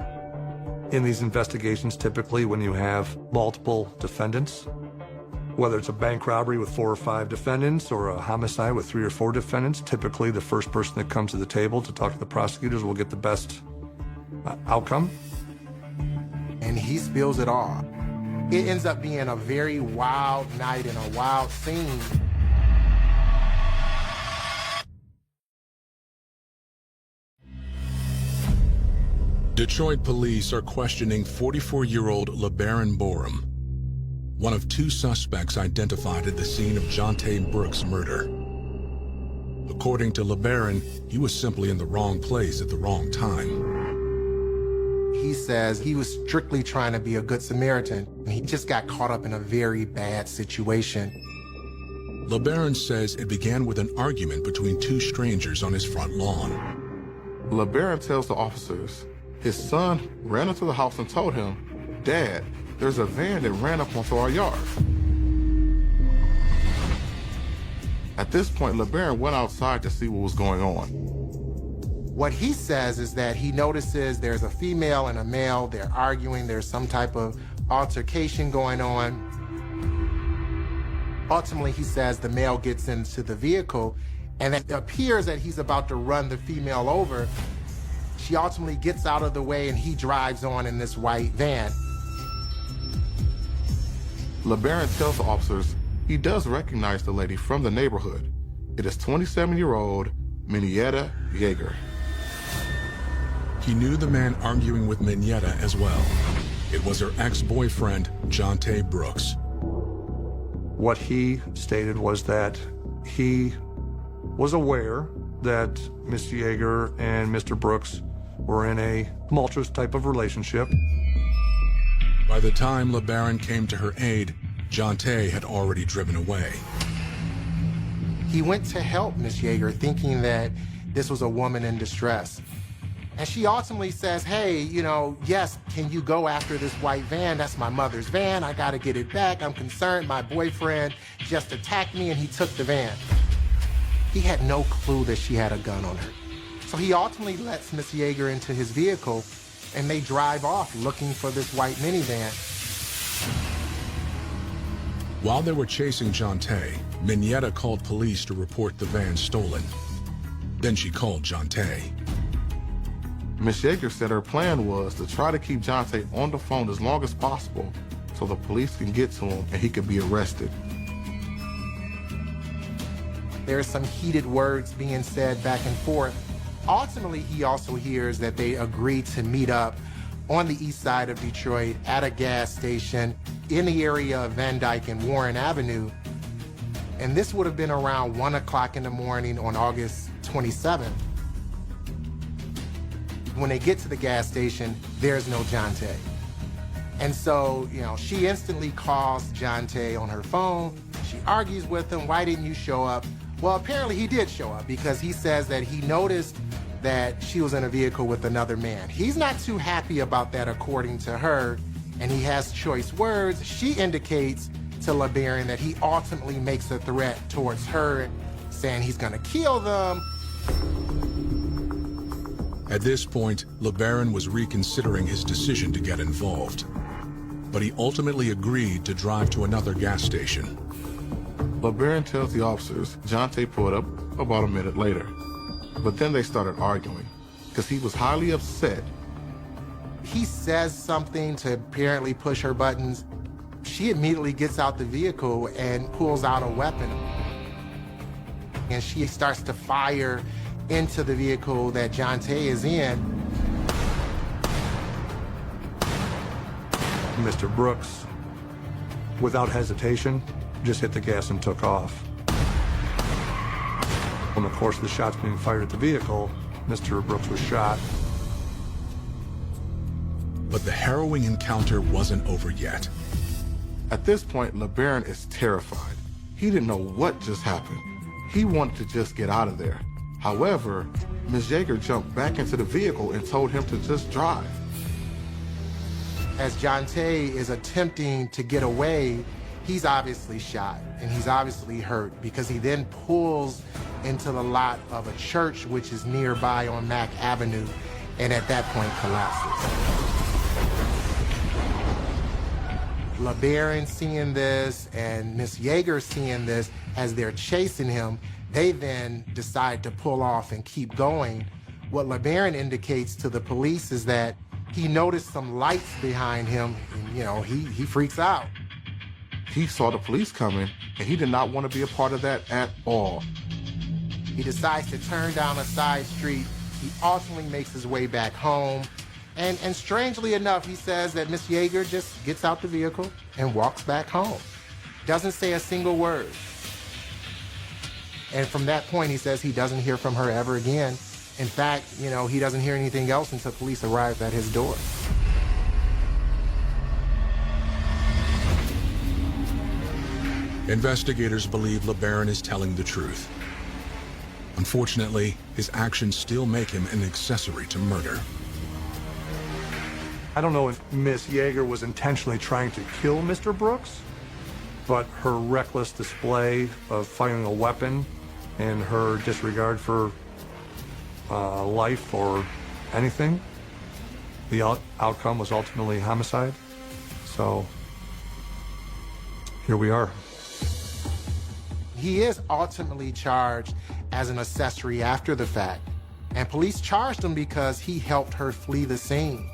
In these investigations, typically when you have multiple defendants, whether it's a bank robbery with 4 or 5 defendants or a homicide with 3 or 4 defendants, typically the first person that comes to the table to talk to the prosecutors will get the best outcome.
And he spills it all. It ends up being a very wild night and a wild scene.
Detroit police are questioning 44-year-old LeBaron Borum, one of 2 suspects identified at the scene of Jonte Brooks' murder. According to LeBaron, he was simply in the wrong place at the wrong time.
He says he was strictly trying to be a good Samaritan, and he just got caught up in a very bad situation.
LeBaron says it began with an argument between 2 strangers on his front lawn.
LeBaron tells the officers his son ran into the house and told him, "Dad, there's a van that ran up onto our yard." At this point, LeBaron went outside to see what was going on.
What he says is that he notices there's a female and a male, they're arguing, there's some type of altercation going on. Ultimately, he says the male gets into the vehicle, and it appears that he's about to run the female over. She ultimately gets out of the way, and he drives on in this white van.
LeBaron tells the officers he does recognize the lady from the neighborhood. It is 27-year-old Minetta Yeager.
He knew the man arguing with Minetta as well. It was her ex-boyfriend, Jonte Brooks.
What he stated was that he was aware that Miss Yeager and Mr. Brooks were in a tumultuous type of relationship.
By the time LeBaron came to her aid, Jonte had already driven away.
He went to help Miss Yeager, thinking that this was a woman in distress. And she ultimately says, hey, you know, yes, can you go after this white van? That's my mother's van. I gotta get it back. I'm concerned. My boyfriend just attacked me and he took the van. He had no clue that she had a gun on her. So he ultimately lets Miss Yeager into his vehicle and they drive off looking for this white minivan.
While they were chasing Jonte, Mineta called police to report the van stolen. Then she called Jonte.
Miss Yeager said her plan was to try to keep Jonte on the phone as long as possible so the police can get to him and he could be arrested.
There's some heated words being said back and forth. Ultimately, he also hears that they agreed to meet up on the east side of Detroit at a gas station in the area of Van Dyke and Warren Avenue. And this would have been around 1 o'clock in the morning on August 27th. When they get to the gas station, there's no Jonte. And so, you know, she instantly calls Jonte on her phone. She argues with him, why didn't you show up? Well, apparently he did show up because he says that he noticed that she was in a vehicle with another man. He's not too happy about that, according to her, and he has choice words. She indicates to LeBaron that he ultimately makes a threat towards her, saying he's gonna kill them.
At this point, LeBaron was reconsidering his decision to get involved. But he ultimately agreed to drive to another gas station.
LeBaron tells the officers Jonte pulled up about a minute later. But then they started arguing because he was highly upset.
He says something to apparently push her buttons. She immediately gets out the vehicle and pulls out a weapon. And she starts to fire into the vehicle that Jonte is in.
Mr. Brooks, without hesitation, just hit the gas and took off. In the course of the shots being fired at the vehicle, Mr. Brooks was shot.
But the harrowing encounter wasn't over yet.
At this point, LeBaron is terrified. He didn't know what just happened. He wanted to just get out of there. However, Ms. Yeager jumped back into the vehicle and told him to just drive.
As Jonte is attempting to get away, he's obviously shot and he's obviously hurt because he then pulls into the lot of a church which is nearby on Mack Avenue and at that point collapses. LeBaron seeing this and Miss Yeager seeing this as they're chasing him, they then decide to pull off and keep going. What LeBaron indicates to the police is that he noticed some lights behind him and, you know, he freaks out.
He saw the police coming and he did not want to be a part of that at all.
He decides to turn down a side street. He ultimately makes his way back home. And strangely enough, he says that Miss Yeager just gets out the vehicle and walks back home. Doesn't say a single word. And from that point, he says he doesn't hear from her ever again. In fact, you know, he doesn't hear anything else until police arrive at his door.
Investigators believe LeBaron is telling the truth. Unfortunately, his actions still make him an accessory to murder.
I don't know if Miss Yeager was intentionally trying to kill Mr. Brooks, but her reckless display of firing a weapon and her disregard for life or anything, the outcome was ultimately homicide. So here we are.
He is ultimately charged as an accessory after the fact. And police charged him because he helped her flee the scene.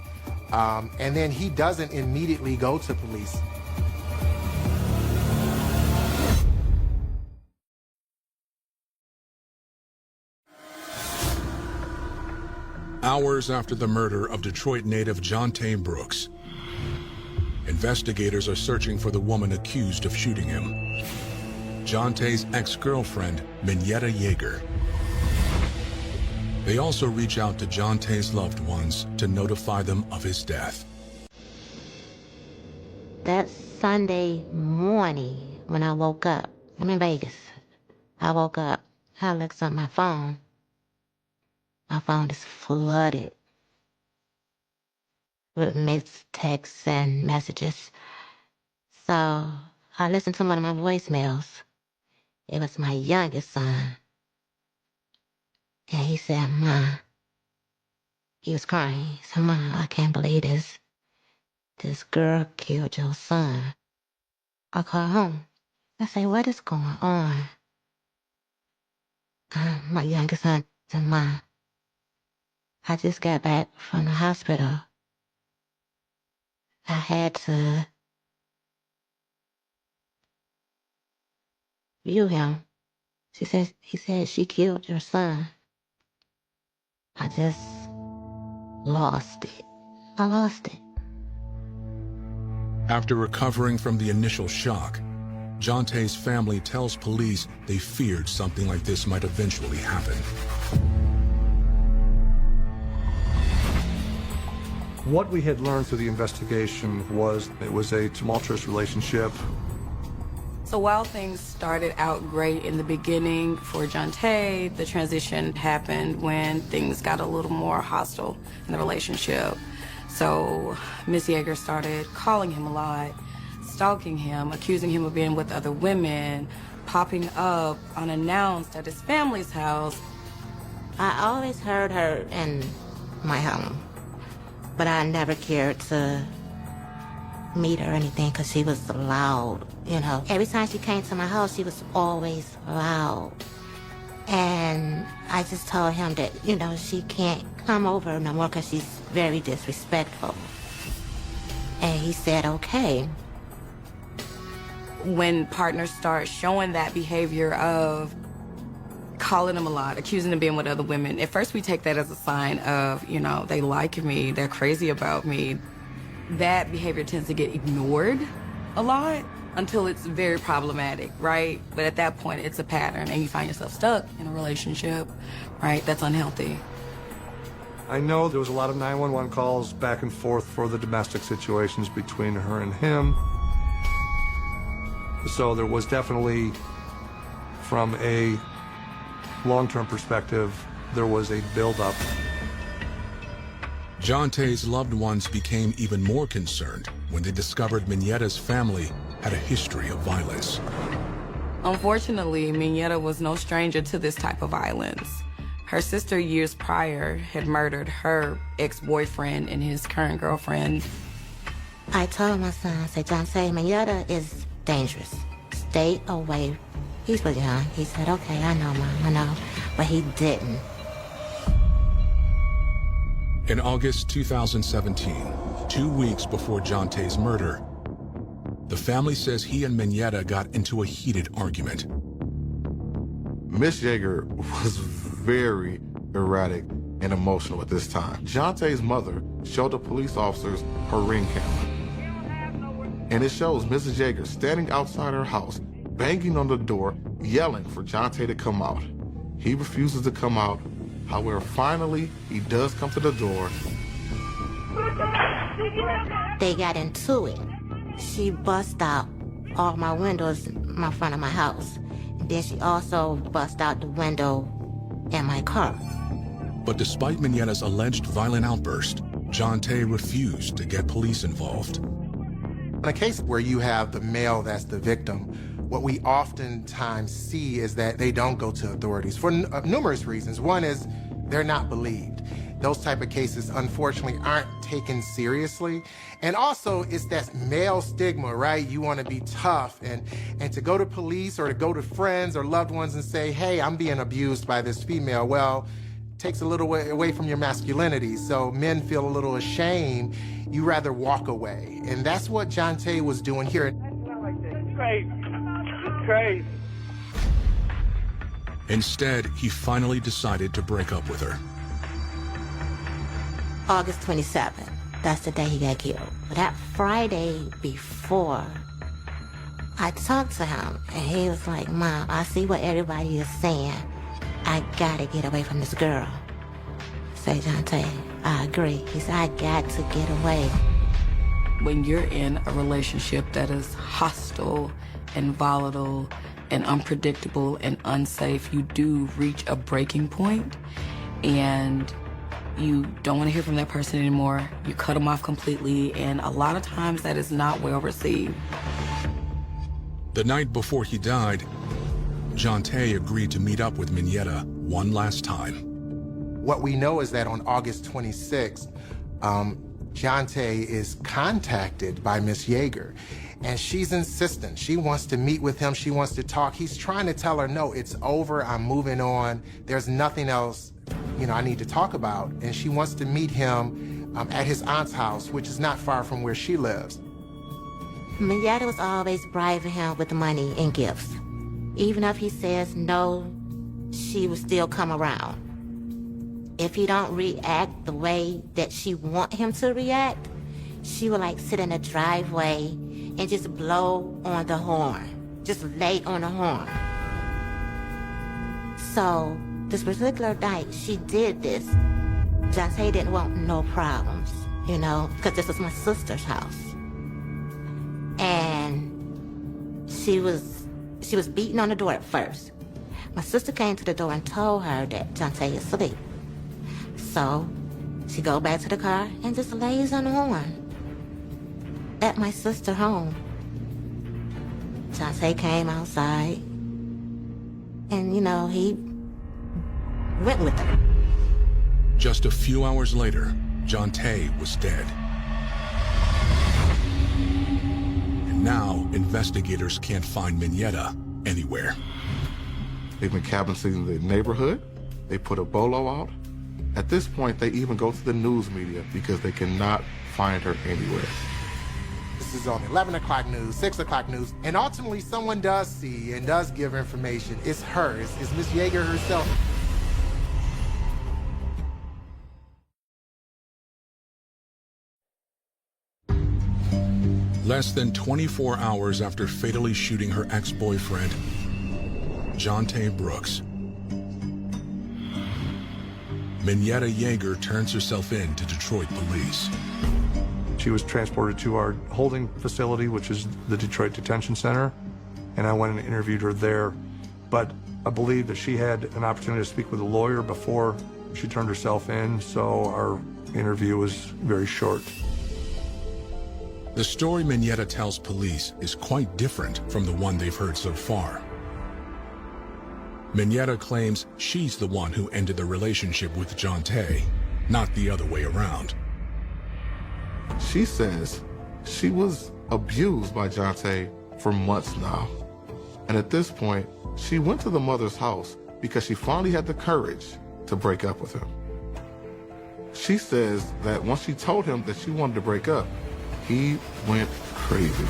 And then he doesn't immediately go to police.
Hours after the murder of Detroit native Jonte Brooks, Investigators are searching for the woman accused of shooting him. Jonte's ex-girlfriend, Minyetta Yeager. They also reach out to Jonte's loved ones to notify them of his death.
That Sunday morning when I woke up, I'm in Vegas. I woke up, I looked at my phone. My phone is flooded with mixed texts and messages. So I listened to one of my voicemails. It was my youngest son. And he said, "Ma," he was crying. He said, "Ma, I can't believe this. This girl killed your son." I called home. I said, "What is going on?" My youngest son said, "Ma, I just got back from the hospital. I had to view him. He said she killed your son. I just lost it. I lost it."
After recovering from the initial shock, Jonte's family tells police they feared something like this might eventually happen.
What we had learned through the investigation was it was a tumultuous relationship.
So while things started out great in the beginning for Jonte, the transition happened when things got a little more hostile in the relationship. So Miss Yeager started calling him a lot, stalking him, accusing him of being with other women, popping up unannounced at his family's house.
I always heard her in my home, but I never cared to meet her or anything because she was loud, you know. Every time she came to my house, she was always loud. And I just told him that, you know, she can't come over no more because she's very disrespectful. And he said, okay.
When partners start showing that behavior of calling him a lot, accusing him of being with other women, at first we take that as a sign of, you know, they like me, they're crazy about me. That behavior tends to get ignored a lot until it's very problematic, right? But at that point, it's a pattern, and you find yourself stuck in a relationship, right? That's unhealthy.
I know there was a lot of 911 calls back and forth for the domestic situations between her and him. So there was definitely, from a long-term perspective, there was a build-up.
Jonte's loved ones became even more concerned when they discovered Minyetta's family had a history of violence.
Unfortunately, Minyetta was no stranger to this type of violence. Her sister years prior had murdered her ex-boyfriend and his current girlfriend.
I told my son, I said, "Jonte, Minyetta is dangerous. Stay away." He was young. He said, "Okay, I know, Mom, I know." But he didn't.
In August 2017, 2 weeks before Jonte's murder, the family says he and Minyetta got into a heated argument.
Miss Yeager was very erratic and emotional at this time. Jonte's mother showed the police officers her ring camera. And it shows Mrs. Yeager standing outside her house, banging on the door, yelling for Jonte to come out. He refuses to come out. However, finally, he does come to the door.
They got into it. She bust out all my windows in my front of my house. And then she also bust out the window in my car.
But despite Minyetta's alleged violent outburst, Jonte refused to get police involved.
In a case where you have the male that's the victim, what we oftentimes see is that they don't go to authorities for numerous reasons. One is they're not believed. Those type of cases, unfortunately, aren't taken seriously. And also, it's that male stigma, right? You want to be tough and to go to police or to go to friends or loved ones and say, "Hey, I'm being abused by this female." Well, takes a little way away from your masculinity. So men feel a little ashamed. You rather walk away. And that's what Jonte was doing here.
Crazy. Crazy.
Instead, he finally decided to break up with her.
August 27th, that's the day he got killed. But that Friday before, I talked to him, and he was like, Mom, I see what everybody is saying. I gotta get away from this girl. I say, Jonte, I agree. He said, I got to get away.
When you're in a relationship that is hostile and volatile and unpredictable and unsafe, you do reach a breaking point, and you don't want to hear from that person anymore. You cut them off completely, and a lot of times that is not well received.
The night before he died, Jonte agreed to meet up with Mignetta one last time.
What we know is that on August 26th, Jonte is contacted by Miss Yeager, and she's insistent. She wants to meet with him. She wants to talk. He's trying to tell her, no, it's over. I'm moving on. There's nothing else, I need to talk about. And she wants to meet him at his aunt's house, which is not far from where she lives.
Mignetta was always bribing him with money and gifts. Even if he says no, she will still come around. If he don't react the way that she want him to react, she will sit in the driveway and just blow on the horn. Just lay on the horn. So this particular night, she did this. Jonte didn't want no problems, because this was my sister's house. And she was beating on the door at first. My sister came to the door and told her that Jonte is asleep. So she go back to the car and just lays on the horn at my sister's home. Jonte came outside and, he went with her.
Just a few hours later, Jonte was dead. And now investigators can't find Mignetta anywhere.
They've been canvassing the neighborhood. They put a bolo out. At this point, they even go to the news media because they cannot find her anywhere.
This is on 11 o'clock news, 6 o'clock news, and ultimately someone does see and does give information. It's her, it's Miss Yeager herself.
Less than 24 hours after fatally shooting her ex-boyfriend, Jonte Brooks, Mignetta Yeager turns herself in to Detroit police.
She was transported to our holding facility, which is the Detroit Detention Center, and I went and interviewed her there. But I believe that she had an opportunity to speak with a lawyer before she turned herself in, so our interview was very short.
The story Mignetta tells police is quite different from the one they've heard so far. Mignetta claims she's the one who ended the relationship with Jonte, not the other way around.
She says she was abused by Jonte for months now. And at this point, she went to the mother's house because she finally had the courage to break up with him. She says that once she told him that she wanted to break up, he went crazy.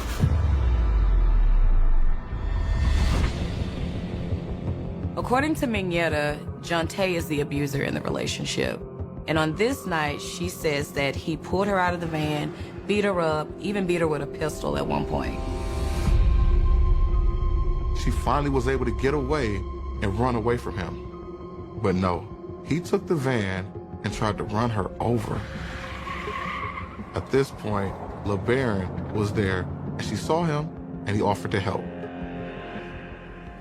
According to Mignetta, Jonte is the abuser in the relationship. And on this night, she says that he pulled her out of the van, beat her up, even beat her with a pistol at one point.
She finally was able to get away and run away from him. But no, he took the van and tried to run her over. At this point, LeBaron was there, and she saw him, and he offered to help.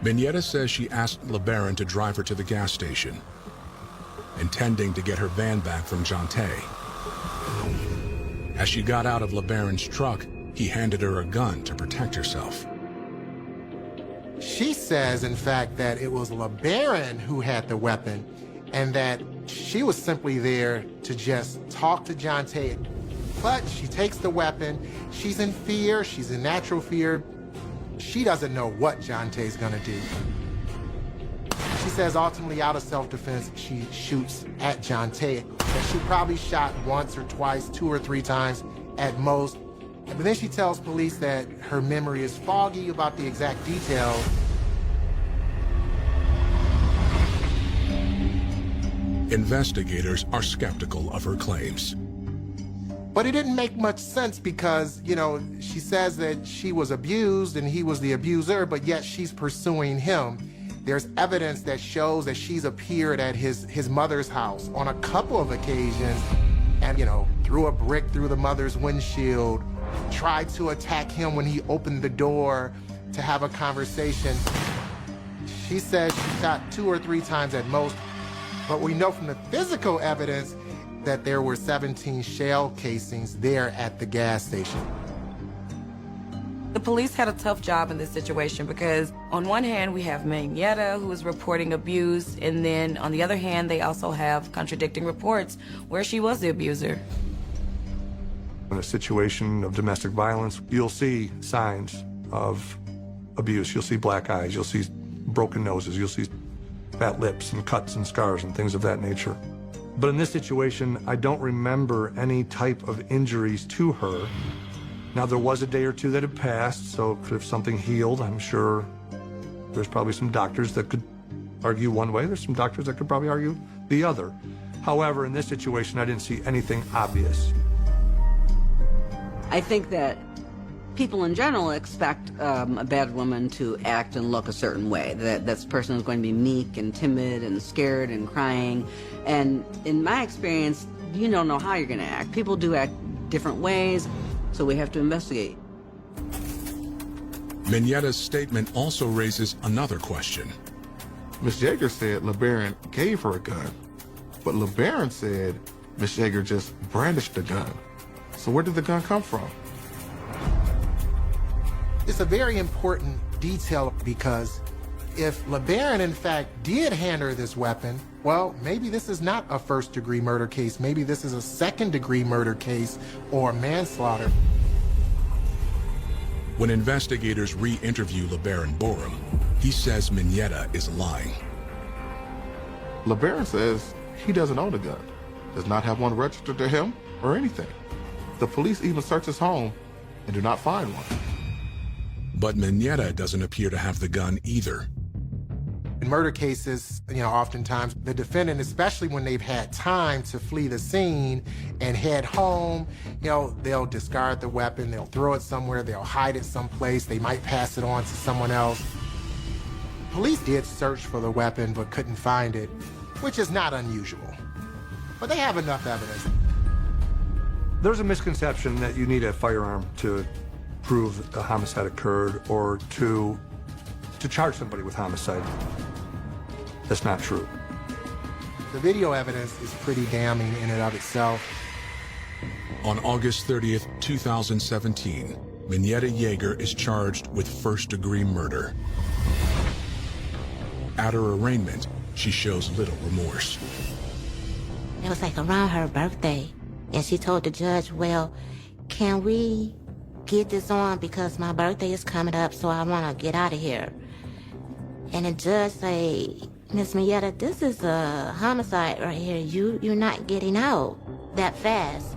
Mignetta says she asked LeBaron to drive her to the gas station, intending to get her van back from Jonte. As she got out of LeBaron's truck, he handed her a gun to protect herself.
She says, in fact, that it was LeBaron who had the weapon and that she was simply there to just talk to Jonte. But she takes the weapon. She's in fear. She's in natural fear. She doesn't know what Jonte's gonna do. She says ultimately, out of self-defense, she shoots at Jonte. That she probably shot once or twice, 2 or 3 times at most. But then she tells police that her memory is foggy about the exact details.
Investigators are skeptical of her claims.
But it didn't make much sense because, you know, she says that she was abused and he was the abuser, but yet she's pursuing him. There's evidence that shows that she's appeared at his mother's house on a couple of occasions and, you know, threw a brick through the mother's windshield, tried to attack him when he opened the door to have a conversation. She says she shot 2 or 3 times at most, but we know from the physical evidence that there were 17 shell casings there at the gas station.
The police had a tough job in this situation because on one hand we have Manyetta who is reporting abuse, and then on the other hand they also have contradicting reports where she was the abuser.
In a situation of domestic violence, you'll see signs of abuse. You'll see black eyes, you'll see broken noses, you'll see fat lips and cuts and scars and things of that nature. But in this situation, I don't remember any type of injuries to her. Now, there was a day or two that had passed, so could have something healed. I'm sure there's probably some doctors that could argue one way. There's some doctors that could probably argue the other. However, in this situation, I didn't see anything obvious.
I think that people in general expect a bad woman to act and look a certain way, that this person is going to be meek and timid and scared and crying. And in my experience, you don't know how you're going to act. People do act different ways, so we have to investigate.
Manyetta's statement also raises another question.
Miss Yeager said LeBaron gave her a gun, but LeBaron said Miss Yeager just brandished the gun. So where did the gun come from?
It's a very important detail because if LeBaron, in fact, did hand her this weapon, well, maybe this is not a first-degree murder case. Maybe this is a second-degree murder case or manslaughter.
When investigators re-interview LeBaron Borum, he says Manyetta is lying.
LeBaron says he doesn't own a gun, does not have one registered to him or anything. The police even search his home and do not find one.
But Manyetta doesn't appear to have the gun either.
In murder cases, you know, oftentimes the defendant, especially when they've had time to flee the scene and head home, you know, they'll discard the weapon, they'll throw it somewhere, they'll hide it someplace, they might pass it on to someone else. Police did search for the weapon but couldn't find it, which is not unusual. But they have enough evidence.
There's a misconception that you need a firearm to prove a homicide occurred or to charge somebody with homicide. That's not true.
The video evidence is pretty damning in and of itself.
On August 30th, 2017, Manyetta Yeager is charged with first-degree murder. At her arraignment, she shows little remorse.
It was like around her birthday, and she told the judge, well, can we get this on because my birthday is coming up, so I want to get out of here. And the judge say, Miss Manyetta, this is a homicide right here. You're not getting out that fast.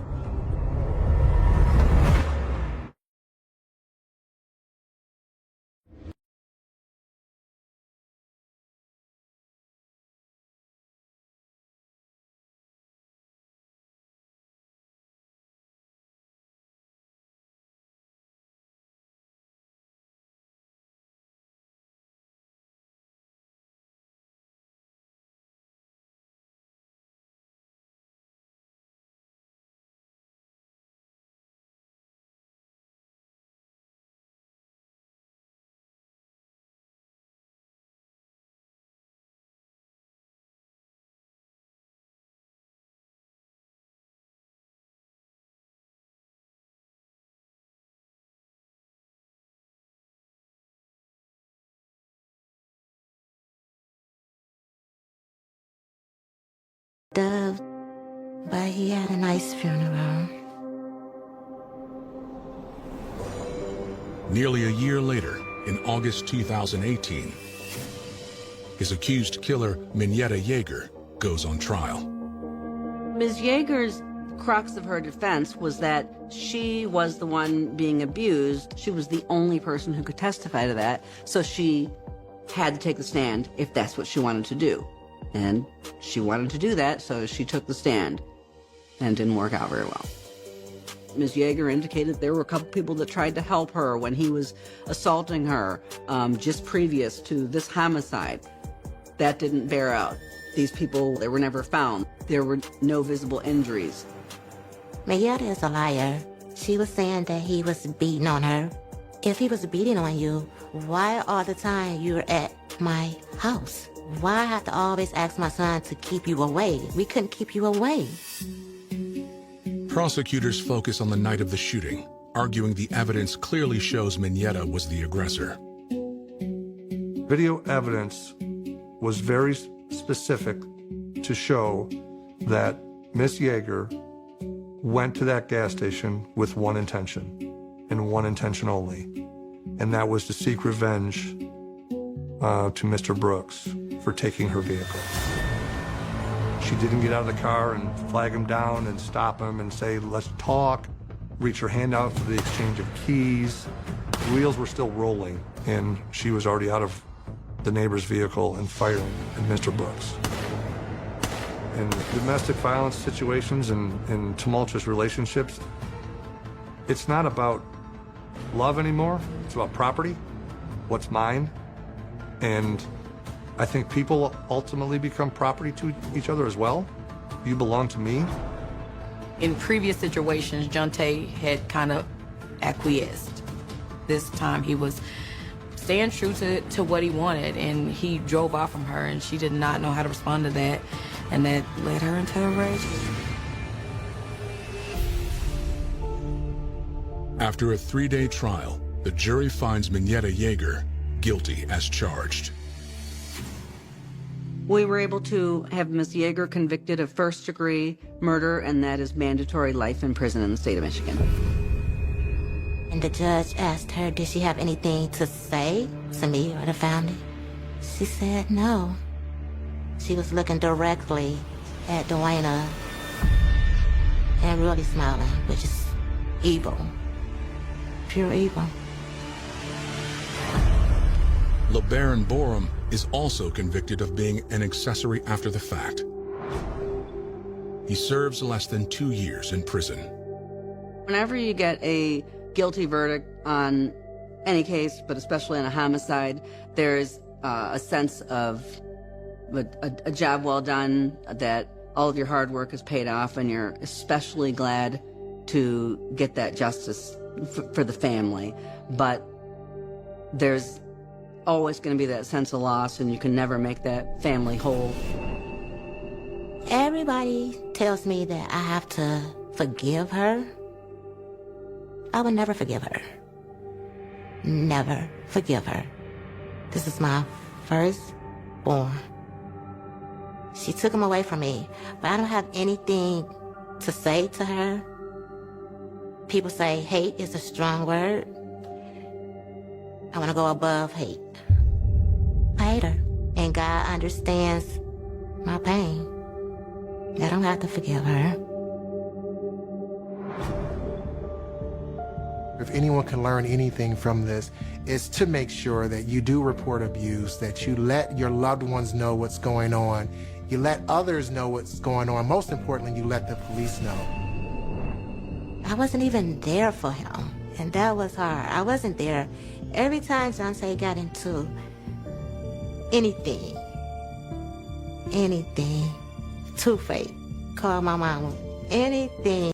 Dove, but he had a nice funeral.
Nearly a year later, in August 2018, his accused killer, Manyetta Yeager, goes on trial.
Ms. Yeager's crux of her defense was that she was the one being abused. She was the only person who could testify to that, so she had to take the stand if that's what she wanted to do. And she wanted to do that, so she took the stand, and it didn't work out very well. Ms. Yeager indicated there were a couple people that tried to help her when he was assaulting her just previous to this homicide. That didn't bear out. These people, they were never found. There were no visible injuries.
Mayetta is a liar. She was saying that he was beating on her. If he was beating on you, why all the time you're at my house? Why I have to always ask my son to keep you away? We couldn't keep you away.
Prosecutors focus on the night of the shooting, arguing the evidence clearly shows Mineta was the aggressor.
Video evidence was very specific to show that Miss Yeager went to that gas station with one intention, and one intention only, and that was to seek revenge to Mr. Brooks for taking her vehicle. She didn't get out of the car and flag him down and stop him and say, let's talk, reach her hand out for the exchange of keys. The wheels were still rolling, and she was already out of the neighbor's vehicle and firing at Mr. Brooks. In domestic violence situations and tumultuous relationships, it's not about love anymore. It's about property, what's mine. And I think people ultimately become property to each other as well. You belong to me.
In previous situations, Jonte had kind of acquiesced. This time he was staying true to what he wanted, and he drove off from her, and she did not know how to respond to that, and that led her into a rage.
After a 3-day trial, the jury finds Mineta Yeager guilty as charged.
We were able to have Ms. Yeager convicted of first-degree murder, and that is mandatory life in prison in the state of Michigan.
And the judge asked her, did she have anything to say to me or the family? She said no. She was looking directly at Dwayna and really smiling, which is evil. Pure evil.
LeBaron Borum is also convicted of being an accessory after the fact. He serves less than 2 years in prison.
Whenever you get a guilty verdict on any case, but especially on a homicide, there's a sense of a job well done, that all of your hard work is paid off, and you're especially glad to get that justice for the family. But there's always going to be that sense of loss, and you can never make that family whole.
Everybody tells me that I have to forgive her. I would never forgive her. Never forgive her. This is my firstborn. She took him away from me, but I don't have anything to say to her. People say hate is a strong word. I want to go above hate. I hate her, and God understands my pain. I don't have to forgive her.
If anyone can learn anything from this, it's to make sure that you do report abuse, that you let your loved ones know what's going on, you let others know what's going on. Most importantly, you let the police know.
I wasn't even there for him, and that was hard. I wasn't there. Every time Jonte got into anything, Two-Face, call my mama, anything.